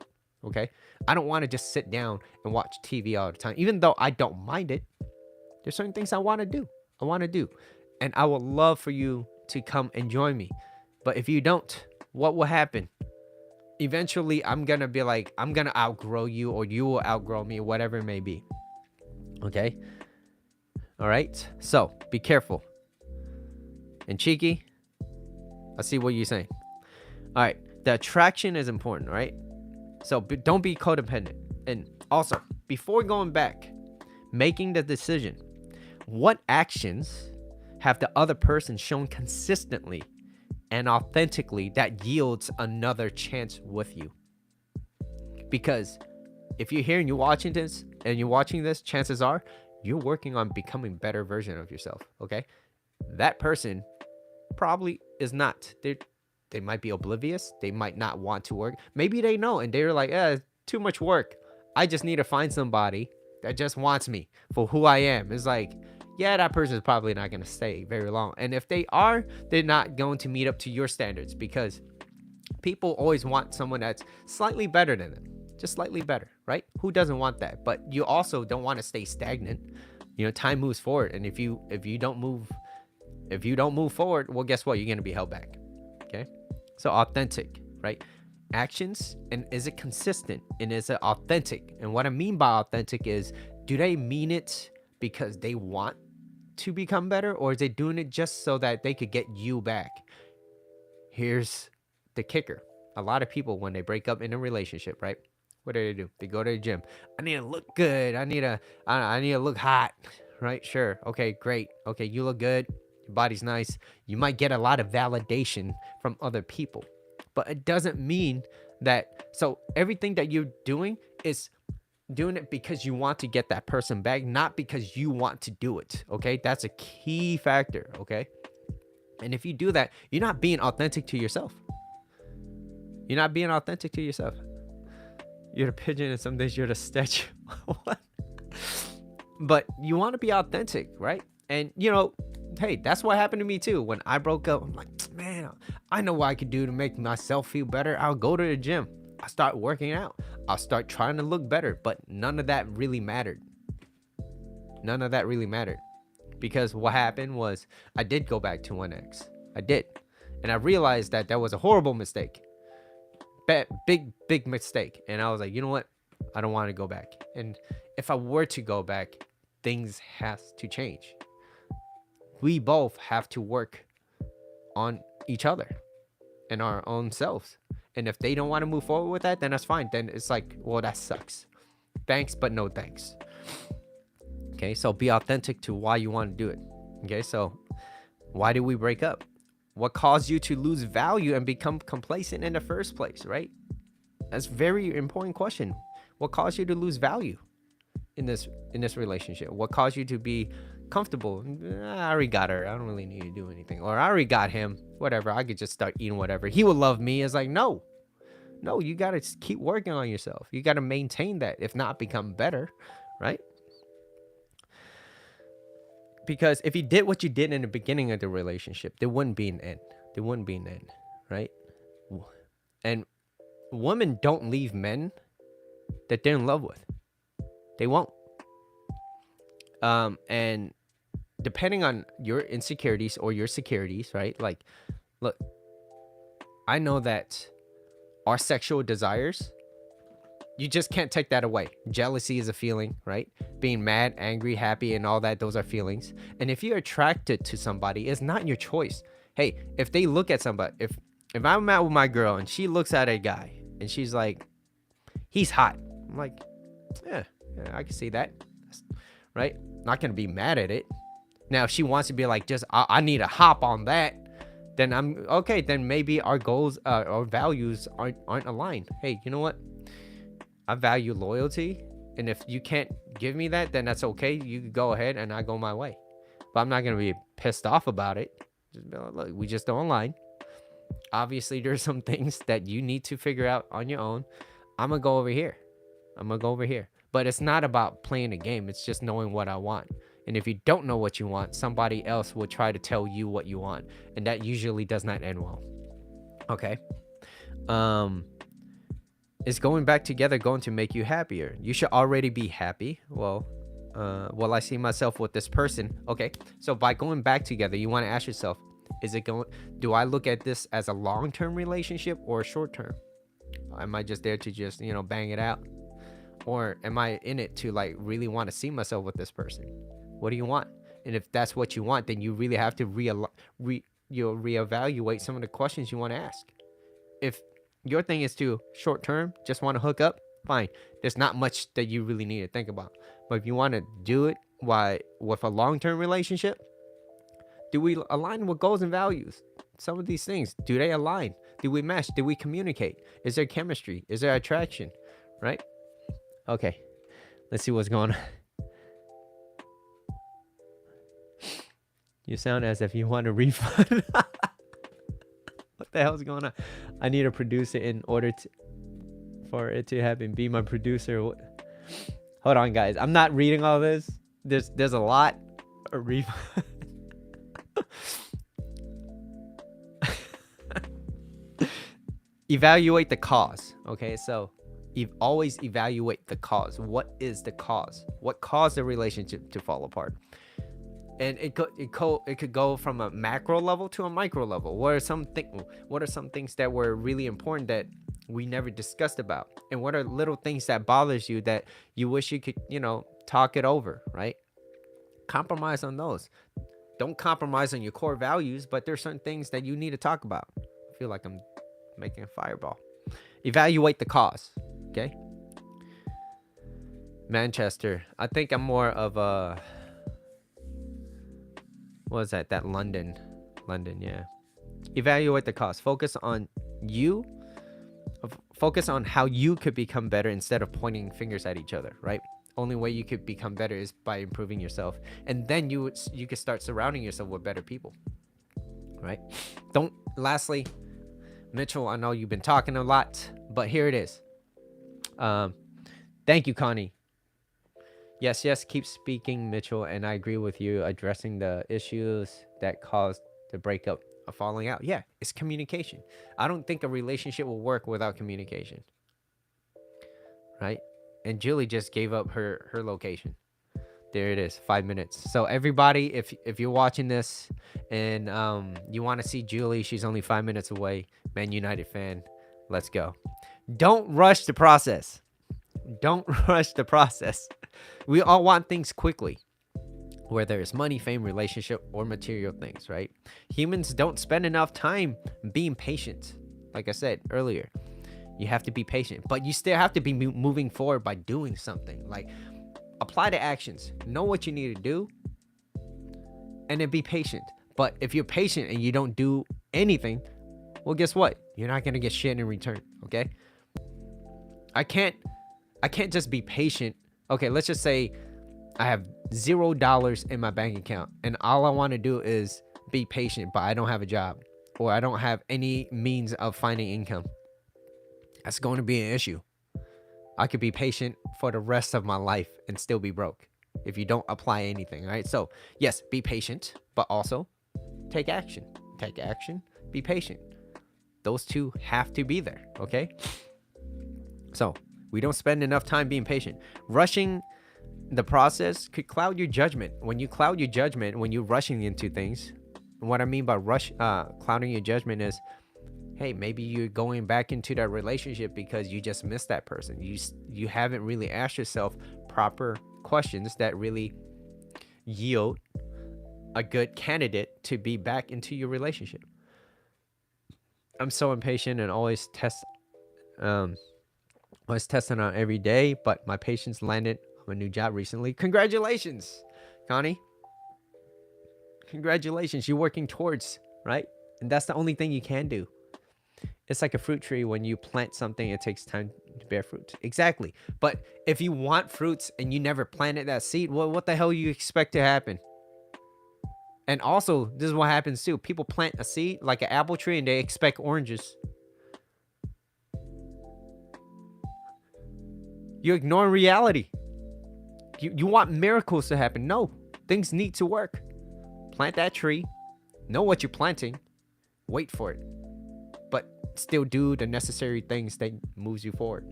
Okay? I don't want to just sit down and watch TV all the time. Even though I don't mind it, there's certain things I want to do. And I would love for you to come and join me. But if you don't, what will happen? Eventually, I'm going to be like, I'm going to outgrow you, or you will outgrow me, whatever it may be. Okay? All right? So, be careful. And Cheeky, I see what you're saying. All right. The attraction is important, right? So, don't be codependent. And also, before going back, making the decision, what actions have the other person shown consistently and authentically that yields another chance with you? Because if you're here and you're watching this, chances are you're working on becoming a better version of yourself. Okay. That person probably is not. They might be oblivious. They might not want to work. Maybe they know and they're like, too much work. I just need to find somebody that just wants me for who I am. It's like, yeah, that person is probably not going to stay very long. And if they are, they're not going to meet up to your standards, because people always want someone that's slightly better than them, just slightly better, right? Who doesn't want that? But you also don't want to stay stagnant. Time moves forward, and if you don't move forward, well, guess what? You're going to be held back. Okay? So authentic, right? Actions, and is it consistent, and is it authentic? And what I mean by authentic is, do they mean it because they want to become better, or is they doing it just so that they could get you back? Here's the kicker. A lot of people, when they break up in a relationship, right? What do? They go to the gym. I need to look good. I need to look hot, right? Sure. Okay, great. Okay, you look good. Your body's nice. You might get a lot of validation from other people, but it doesn't mean that. So everything that you're doing is doing it because you want to get that person back, not because you want to do it. Okay, that's a key factor. Okay, and if you do that, you're not being authentic to yourself. You're not being authentic to yourself. You're the pigeon, and some days you're the statue. What? But you want to be authentic, right? And hey, that's what happened to me too. When I broke up, I'm like, man, I know what I could do to make myself feel better. I'll go to the gym. I start working out. I'll start trying to look better. But none of that really mattered. None of that really mattered. Because what happened was, I did go back to one ex. I did. And I realized that was a horrible mistake. Big mistake. And I was like, you know what? I don't want to go back. And if I were to go back, things has to change. We both have to work on each other and our own selves. And if they don't want to move forward with that, then that's fine. Then it's like, well, that sucks. Thanks, but no thanks. Okay, so be authentic to why you want to do it. Okay, so why did we break up? What caused you to lose value and become complacent in the first place, right? That's a very important question. What caused you to lose value in this relationship? What caused you to be comfortable? I already got her. I don't really need to do anything. Or I already got him. Whatever. I could just start eating whatever. He would love me. It's like, no, you got to keep working on yourself. You got to maintain that, if not become better, right? Because if you did what you did in the beginning of the relationship, there wouldn't be an end. There wouldn't be an end, right? And women don't leave men that they're in love with. They won't. And depending on your insecurities or your securities, right? Like, look, I know that our sexual desires, you just can't take that away. Jealousy is a feeling, right? Being mad, angry, happy, and all that, those are feelings. And if you're attracted to somebody, it's not your choice. Hey, if they look at somebody, if I'm out with my girl and she looks at a guy and she's like, he's hot. I'm like, yeah, I can see that, right? Not gonna be mad at it. Now, if she wants to be like, I need to hop on that, then I'm okay. Then maybe our goals, our values aren't aligned. Hey, you know what? I value loyalty, and if you can't give me that, then that's okay. You can go ahead and I go my way. But I'm not gonna be pissed off about it. Just be like, look, we just don't align. Obviously, there's some things that you need to figure out on your own. I'm gonna go over here. But it's not about playing a game. It's just knowing what I want. And if you don't know what you want, somebody else will try to tell you what you want, and that usually does not end well. Okay. Is going back together going to make you happier? You should already be happy. Well, I see myself with this person. Okay, so by going back together, you want to ask yourself, do I look at this as a long-term relationship or a short-term? Am I just there to just, bang it out? Or am I in it to like really want to see myself with this person? What do you want? And if that's what you want, then you really have to reevaluate some of the questions you want to ask. If your thing is to short term, just want to hook up, fine. There's not much that you really need to think about. But if you want to do it with a long-term relationship, do we align with goals and values? Some of these things, do they align? Do we mesh? Do we communicate? Is there chemistry? Is there attraction? Right? Okay. Let's see what's going on. You sound as if you want a refund. What the hell is going on? I need a producer in order for it to happen. Be my producer. Hold on, guys. I'm not reading all this. There's a lot. A refund. Evaluate the cause. Okay, so always evaluate the cause. What is the cause? What caused the relationship to fall apart? And it could go from a macro level to a micro level. What are some things that were really important that we never discussed about? And what are little things that bothers you that you wish you could, talk it over, right? Compromise on those. Don't compromise on your core values, but there's certain things that you need to talk about. I feel like I'm making a fireball. Evaluate the cause. Okay. Manchester. I think I'm more of a, what was that London, yeah. Evaluate the cause. Focus on you. Focus on how you could become better instead of pointing fingers at each other, right? Only way you could become better is by improving yourself, and then you could start surrounding yourself with better people, right? Lastly, Mitchell, I know you've been talking a lot, but here it is. Thank you, Connie. Yes, keep speaking, Mitchell, and I agree with you. Addressing the issues that caused the breakup or falling out. Yeah, it's communication. I don't think a relationship will work without communication, right? And Julie just gave up her location. There it is, 5 minutes. So everybody, if you're watching this and you want to see Julie, she's only 5 minutes away. Man United fan, let's go. Don't rush the process. Don't rush the process. We all want things quickly, whether it's money, fame, relationship, or material things, right? Humans don't spend enough time being patient. Like I said earlier, you have to be patient, but you still have to be moving forward by doing something. Like, apply the actions, know what you need to do, and then be patient. But if you're patient and you don't do anything, well, guess what? You're not gonna get shit in return. Okay. I can't just be patient. Okay, let's just say I have $0 in my bank account and all I want to do is be patient, but I don't have a job or I don't have any means of finding income. That's going to be an issue. I could be patient for the rest of my life and still be broke if you don't apply anything, right? So yes, be patient, but also take action. Take action, be patient. Those two have to be there, okay? So we don't spend enough time being patient. Rushing the process could cloud your judgment. When you cloud your judgment, when you're rushing into things, what I mean by clouding your judgment is, hey, maybe you're going back into that relationship because you just missed that person. You haven't really asked yourself proper questions that really yield a good candidate to be back into your relationship. I'm so impatient and always testing out every day, but my patience landed on a new job recently. Congratulations, Connie. Congratulations. You're working towards, right? And that's the only thing you can do. It's like a fruit tree. When you plant something, it takes time to bear fruit. Exactly. But if you want fruits and you never planted that seed, well, what the hell you expect to happen? And also, this is what happens too. People plant a seed like an apple tree and they expect oranges. You ignore reality. You want miracles to happen. No, things need to work. Plant that tree. Know what you're planting. Wait for it. But still do the necessary things that moves you forward.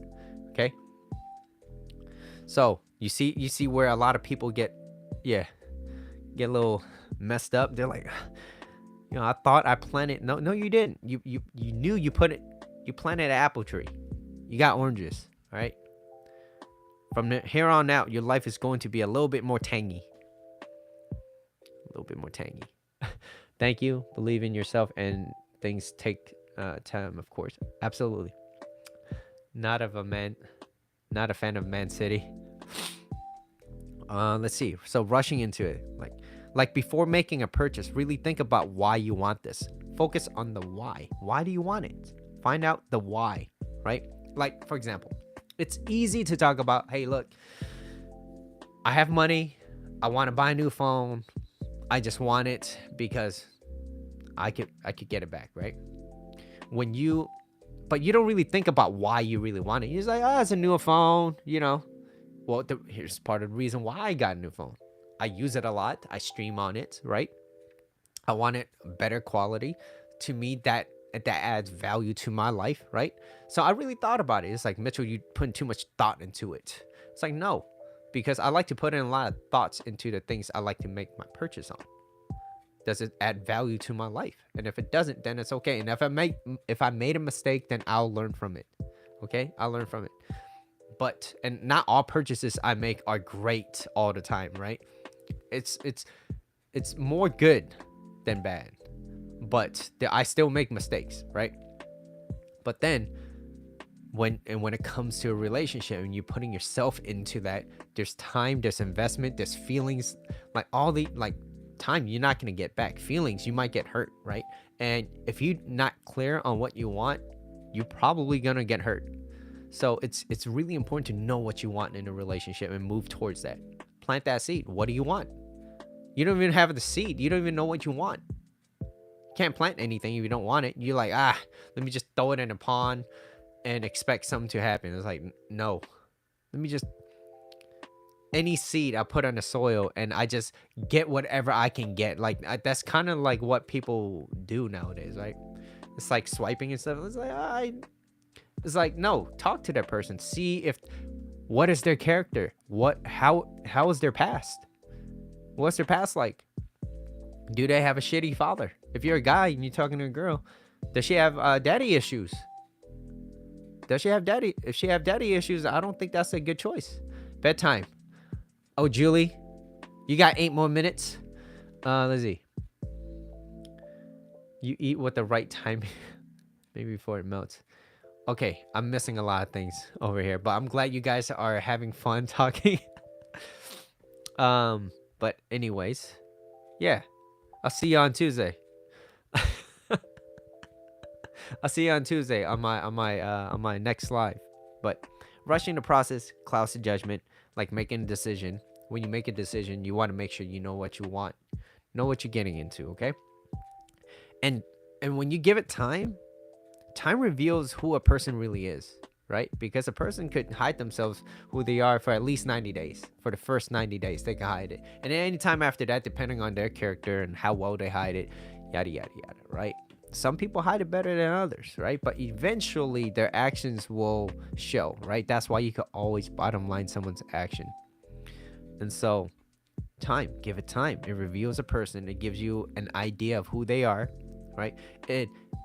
Okay? So, you see where a lot of people get a little messed up. They're like, I thought I planted. No, you didn't. You knew you planted an apple tree. You got oranges, all right? From here on out, your life is going to be a little bit more tangy. A little bit more tangy. Thank you. Believe in yourself, and things take time, of course. Absolutely. Not of a man. Not a fan of Man City. Let's see. So rushing into it, like before making a purchase, really think about why you want this. Focus on the why. Why do you want it? Find out the why, right? Like for example, it's easy to talk about, hey, look, I have money. I want to buy a new phone. I just want it because I could get it back, right? When you But you don't really think about why you really want it. You're just like, oh, it's a new phone, you know. Well, here's part of the reason why I got a new phone. I use it a lot. I stream on it, right? I want it better quality. To me, that adds value to my life, right? So I really thought about it. It's like, Mitchell, you putting too much thought into it. It's like, no, because I like to put in a lot of thoughts into the things I like to make my purchase on. Does it add value to my life? And if it doesn't, then it's okay. And if I made a mistake, then I'll learn from it. Okay, I'll learn from it. And not all purchases I make are great all the time, right? It's more good than bad, but I still make mistakes, right? But then when it comes to a relationship and you're putting yourself into that, there's time, there's investment, there's feelings, like all the time you're not going to get back. Feelings, you might get hurt, right? And if you're not clear on what you want, you're probably going to get hurt. So it's really important to know what you want in a relationship and move towards that. Plant that seed. What do you want? You don't even have the seed. You don't even know what you want. You can't plant anything if you don't want it. You're like, let me just throw it in a pond and expect something to happen. It's like, no. Let me just any seed I put on the soil and I just get whatever I can get. That's kind of like what people do nowadays, right? It's like swiping and stuff. It's like, no, talk to that person. See what is their character? How is their past? What's their past like? Do they have a shitty father? If you're a guy and you're talking to a girl, does she have daddy issues? Does she have daddy? If she have daddy issues, I don't think that's a good choice. Bedtime. Oh, Julie, you got 8 more minutes. Let's see. You eat with the right time, maybe before it melts. Okay, I'm missing a lot of things over here, but I'm glad you guys are having fun talking. But anyways, yeah, I'll see you on Tuesday. I'll see you on Tuesday on my next live. But rushing the process clouds the judgment, like making a decision. When you make a decision, you want to make sure you know what you want, know what you're getting into, okay? And when you give it time reveals who a person really is, right? Because a person could hide themselves who they are for at least 90 days. For the first 90 days, they can hide it. And at any time after that, depending on their character and how well they hide it, yada, yada, yada, right? Some people hide it better than others, right? But eventually their actions will show, right? That's why you can always bottom line someone's action. And so give it time. It reveals a person. It gives you an idea of who they are, right?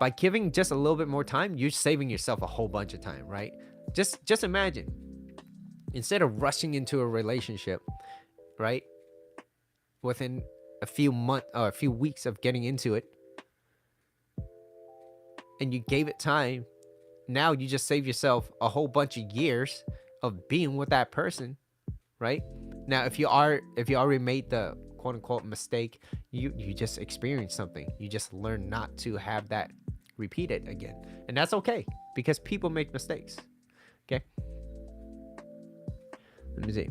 By giving just a little bit more time, you're saving yourself a whole bunch of time, right? Just imagine, instead of rushing into a relationship, right? Within a few months or a few weeks of getting into it, and you gave it time, now you just save yourself a whole bunch of years of being with that person, right? Now, if you already made the quote unquote mistake, you just experienced something. You just learn not to have that repeated again. And that's okay, because people make mistakes. Okay. Let me see.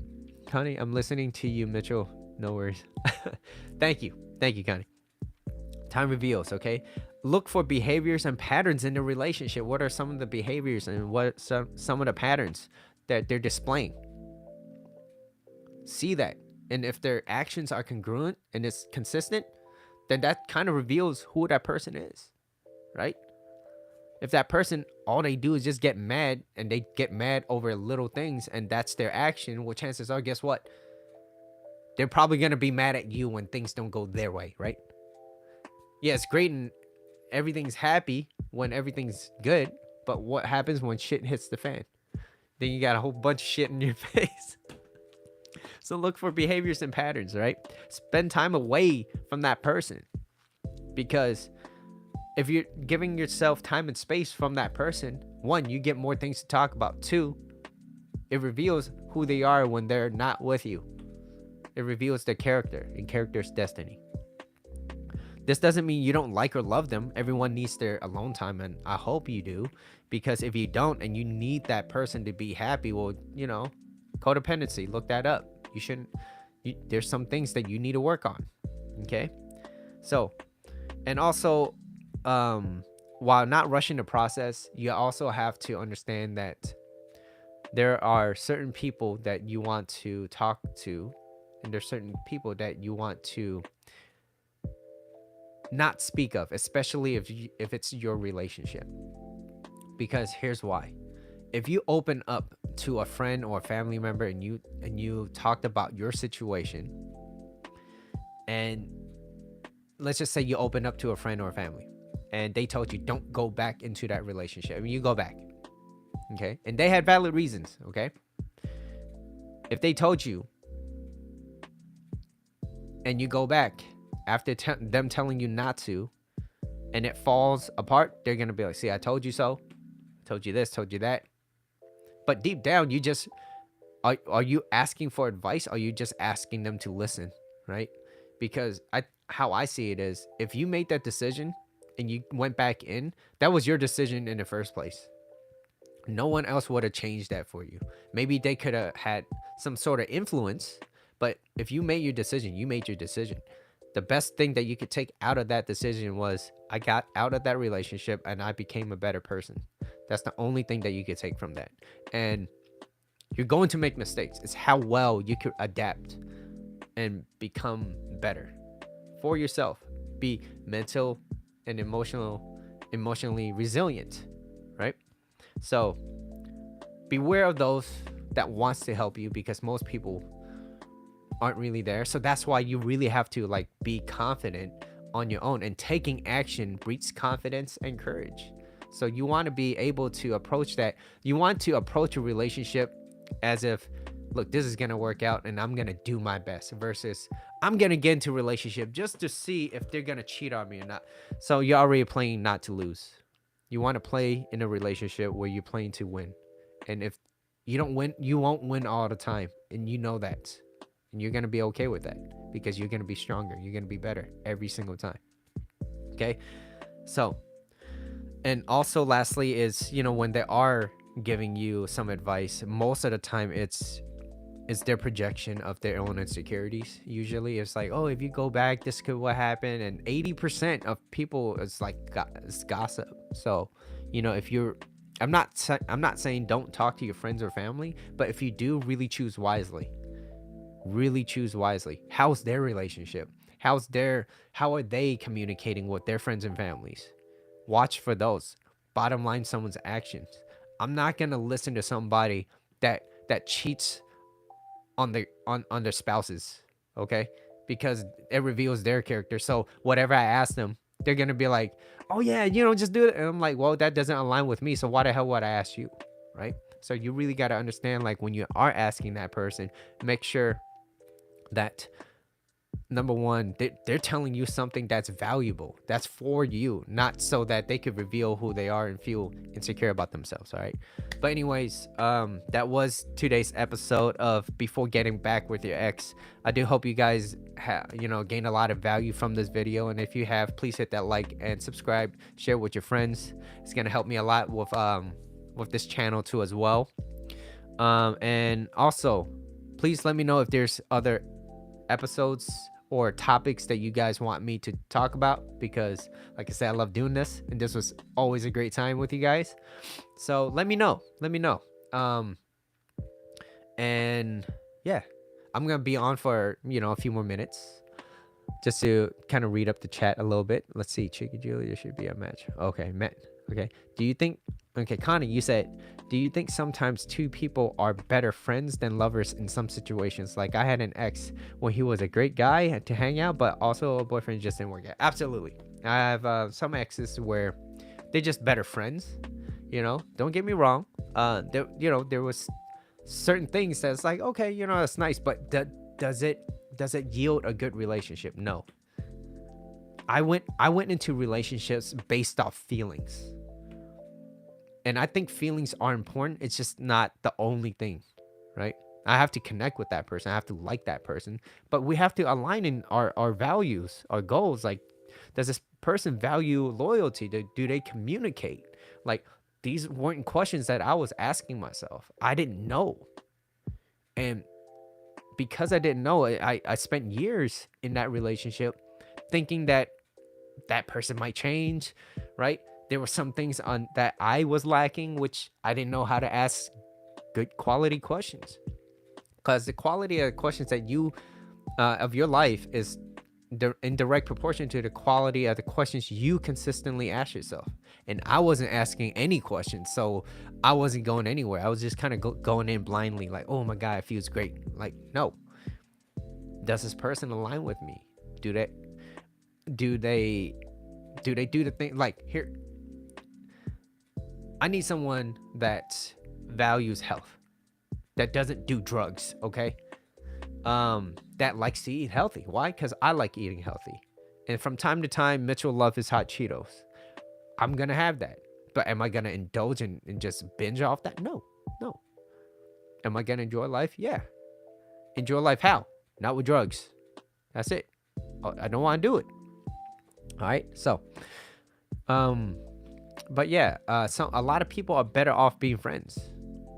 Connie, I'm listening to you, Mitchell. No worries. Thank you, Connie. Time reveals, okay? Look for behaviors and patterns in the relationship. What are some of the behaviors and what are some of the patterns that they're displaying? See that. And if their actions are congruent and it's consistent, then that kind of reveals who that person is, right? If that person, all they do is just get mad, and they get mad over little things, and that's their action, well, chances are, guess what? They're probably going to be mad at you when things don't go their way, right? Yeah, it's great and everything's happy when everything's good, but what happens when shit hits the fan? Then you got a whole bunch of shit in your face. So look for behaviors and patterns, right? Spend time away from that person, because if you're giving yourself time and space from that person, one, you get more things to talk about. Two, It reveals who they are when they're not with you. It reveals their character, and character's destiny. This doesn't mean you don't like or love them. Everyone needs their alone time, and I hope you do, because if you don't and you need that person to be happy, well, codependency, look that up. You shouldn't. There's some things that you need to work on. Okay, so, and also, while not rushing the process, you also have to understand that there are certain people that you want to talk to, and there's certain people that you want to not speak of, especially if it's your relationship. Because here's why. If you open up to a friend or a family member and you talked about your situation, and let's just say you open up to a friend or a family and they told you don't go back into that relationship, I mean, you go back, okay, and they had valid reasons, okay, if they told you and you go back after them telling you not to, and it falls apart, they're gonna be like, see, I told you so, told you this, told you that. But deep down, you just are you asking for advice? Or are you just asking them to listen, right? Because how I see it is, if you made that decision and you went back in, that was your decision in the first place. No one else would have changed that for you. Maybe they could have had some sort of influence, but if you made your decision, you made your decision. The best thing that you could take out of that decision was, I got out of that relationship and I became a better person. That's the only thing that you could take from that. And you're going to make mistakes. It's how well you could adapt and become better for yourself. Be mental and emotionally resilient, right? So beware of those that wants to help you, because most people aren't really there. So that's why you really have to be confident on your own, and taking action breeds confidence and courage. So you want to be able to approach that. You want to approach a relationship as if, look, this is going to work out and I'm going to do my best, versus I'm going to get into a relationship just to see if they're going to cheat on me or not. So you're already playing not to lose. You want to play in a relationship where you're playing to win. And if you don't win, you won't win all the time. And you know that. And you're going to be okay with that, because you're going to be stronger. You're going to be better every single time. Okay? So, and also lastly is, when they are giving you some advice, most of the time it's their projection of their own insecurities. Usually it's like, oh, if you go back, this could what happened. And 80% of people is it's gossip. So, if you're, I'm not saying don't talk to your friends or family, but if you do, really choose wisely. Really choose wisely. How's their relationship? How are they communicating with their friends and families? Watch for those. Bottom line, someone's actions. I'm not gonna listen to somebody that cheats on their spouses, okay? Because it reveals their character. So whatever I ask them, they're gonna be like, oh yeah, just do it. And I'm like, well, that doesn't align with me, so why the hell would I ask you, right? So you really got to understand, when you are asking that person, make sure that, number one, they're telling you something that's valuable, that's for you, not so that they could reveal who they are and feel insecure about themselves. All right. But anyways, that was today's episode of Before Getting Back with Your Ex. I do hope you guys gain a lot of value from this video, and if you have, please hit that like and subscribe, share with your friends. It's gonna help me a lot with this channel too as well. And also, please let me know if there's other episodes or topics that you guys want me to talk about, because like I said, I love doing this, and this was always a great time with you guys. So let me know. And yeah, I'm gonna be on for a few more minutes just to kind of read up the chat a little bit. Let's see. Chicky Julie, there should be a match. Okay, Matt. Okay, Connie, you said, do you think sometimes two people are better friends than lovers in some situations? Like, I had an ex when he was a great guy to hang out, but also a boyfriend just didn't work out. Absolutely. I have some exes where they're just better friends. Don't get me wrong. There was certain things that's like, okay, that's nice, but does it yield a good relationship? No. I went into relationships based off feelings. And I think feelings are important. It's just not the only thing. right? I have to connect with that person. I have to like that person. But we have to align in our values, our goals. Like, does this person value loyalty? Do they communicate? Like, these weren't questions that I was asking myself. I didn't know. And because I didn't know, I spent years in that relationship thinking that that person might change, right? There were some things on that I was lacking, which I didn't know how to ask good quality questions. Because the quality of the questions that you of your life is in direct proportion to the quality of the questions you consistently ask yourself. And I wasn't asking any questions, so I wasn't going anywhere. I was just kind of going in blindly, like, oh my god, it feels great. Like, no, does this person align with me? Do they do they do the thing? Like, here, I need someone that values health, that doesn't do drugs, okay? That likes to eat healthy. Why? Because I like eating healthy. And from time to time, Mitchell loves his hot Cheetos. I'm gonna have that. But am I gonna indulge and just binge off that? No. No. Am I gonna enjoy life? Yeah. Enjoy life how? Not with drugs. That's it. I don't want to do it. All right. So, but yeah, so a lot of people are better off being friends,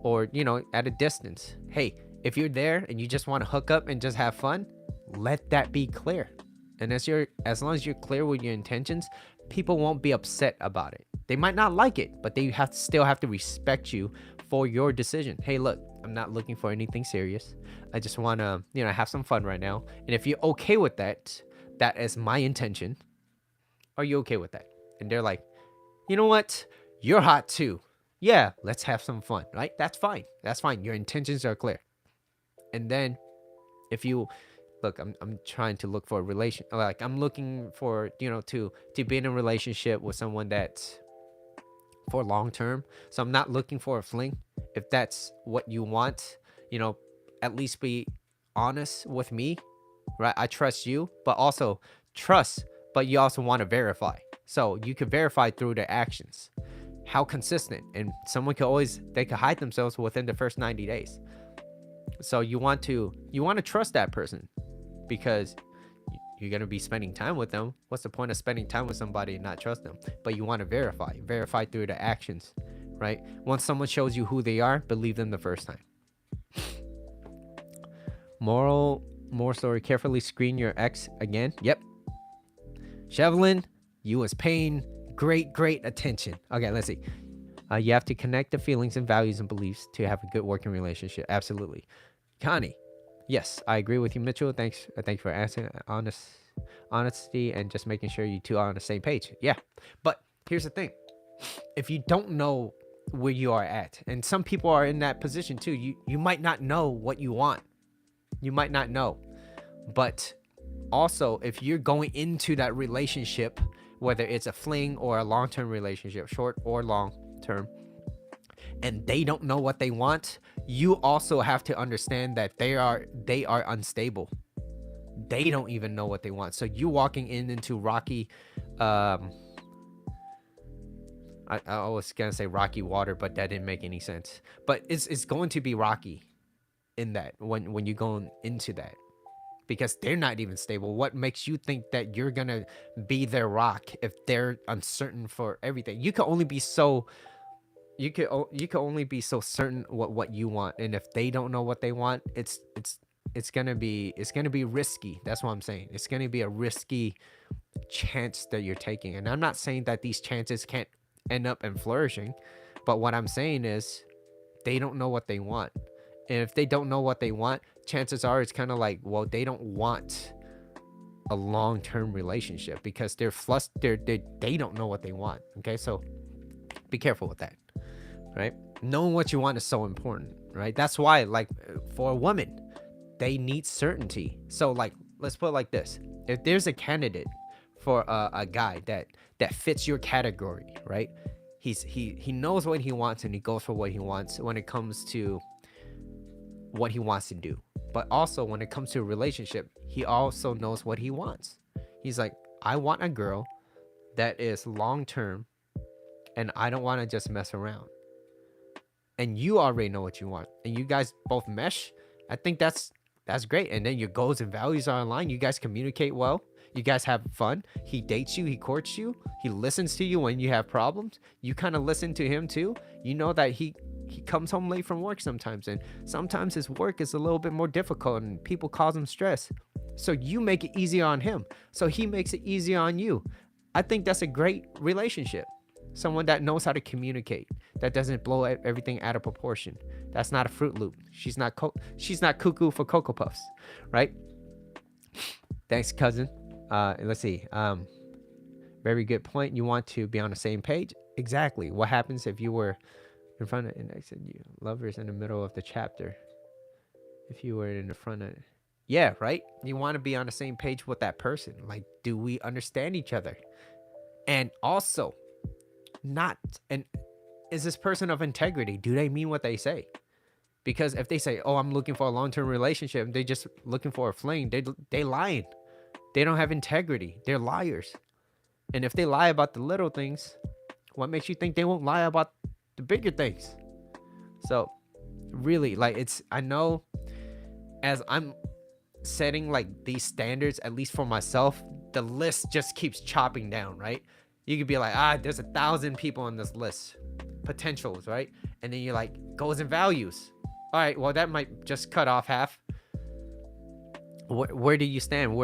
or at a distance. Hey, if you're there and you just want to hook up and just have fun, let that be clear. And as long as you're clear with your intentions, people won't be upset about it. They might not like it, but they still have to respect you for your decision. Hey, look, I'm not looking for anything serious. I just want to, have some fun right now. And if you're okay with that, that is my intention. Are you okay with that? And they're like, you know what? You're hot too. Yeah, let's have some fun, right? That's fine. That's fine. Your intentions are clear. And then if you look, I'm trying to look for a relation, like I'm looking for, to be in a relationship with someone that's for long term. So I'm not looking for a fling. If that's what you want, at least be honest with me, right? I trust you, but also trust, but you also want to verify. So you can verify through the actions. How consistent, and someone they could hide themselves within the first 90 days. So you want to trust that person, because you're going to be spending time with them. What's the point of spending time with somebody and not trust them? But you want to verify through the actions, right? Once someone shows you who they are, believe them the first time. More story. Carefully screen your ex again. Yep. Shevlin, you was paying great attention. Okay, let's see. You have to connect the feelings and values and beliefs to have a good working relationship. Absolutely. Connie, yes, I agree with you, Mitchell. Thank you for answering. Honesty and just making sure you two are on the same page. Yeah, but here's the thing: if you don't know where you are at, and some people are in that position too, you might not know what you want. You might not know, but also if you're going into that relationship, whether it's a fling or a long-term relationship, short or long-term, and they don't know what they want, you also have to understand that they are unstable. They don't even know what they want. So you walking into rocky, I was gonna say rocky water, but that didn't make any sense. But it's going to be rocky in that when you're going into that, because they're not even stable. What makes you think that you're gonna be their rock if they're uncertain for everything? You can only be so certain what you want, and if they don't know what they want, it's gonna be risky. That's what I'm saying. It's gonna be a risky chance that you're taking, and I'm not saying that these chances can't end up in flourishing, but what I'm saying is they don't know what they want. And if they don't know what they want, chances are it's kind of like, well, they don't want a long-term relationship because they're flustered. They don't know what they want. Okay, so be careful with that, right? Knowing what you want is so important, right? That's why, like, for a woman, they need certainty. So, like, let's put it like this: if there's a candidate for a guy that fits your category, right? He knows what he wants and he goes for what he wants when it comes to what he wants to do. But also when it comes to a relationship, he also knows what he wants. He's like, I want a girl that is long term, and I don't want to just mess around. and you already know what you want, and you guys both mesh, I think that's great. And then your goals and values are aligned. You guys communicate well. You guys have fun. He dates you. He courts you. He listens to you when you have problems. You kind of listen to him too. You know that he comes home late from work sometimes, and sometimes his work is a little bit more difficult, and people cause him stress. So you make it easier on him. So he makes it easier on you. I think that's a great relationship. Someone that knows how to communicate, that doesn't blow everything out of proportion. That's not a Fruit Loop. She's not cuckoo for Cocoa Puffs, right? Thanks, cousin. Let's see. Very good point. You want to be on the same page. Exactly. What happens if you were in front of index and you lovers in the middle of the chapter? If you were in the front of, yeah, right. You want to be on the same page with that person. Like, do we understand each other? And also, is this person of integrity? Do they mean what they say? Because if they say, oh, I'm looking for a long-term relationship, they just looking for a fling, they lying. They don't have integrity. They're liars. And if they lie about the little things, what makes you think they won't lie about the bigger things? So really, like, I know as I'm setting like these standards, at least for myself, the list just keeps chopping down, right? You could be like, there's 1,000 people on this list, potentials, right? And then you're like, goals and values. All right, well, that might just cut off half. Where do you stand?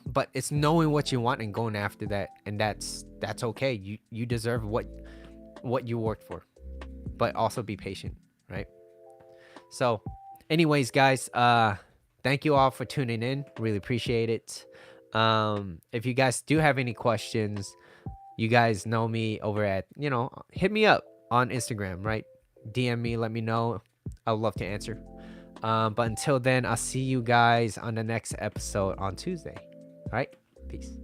But it's knowing what you want and going after that. And that's okay. You deserve what you worked for, but also be patient, right? So anyways, guys, thank you all for tuning in. Really appreciate it. If you guys do have any questions, you guys know me over at, hit me up on Instagram, right? DM me, let me know. I would love to answer. But until then, I'll see you guys on the next episode on Tuesday. All right, peace.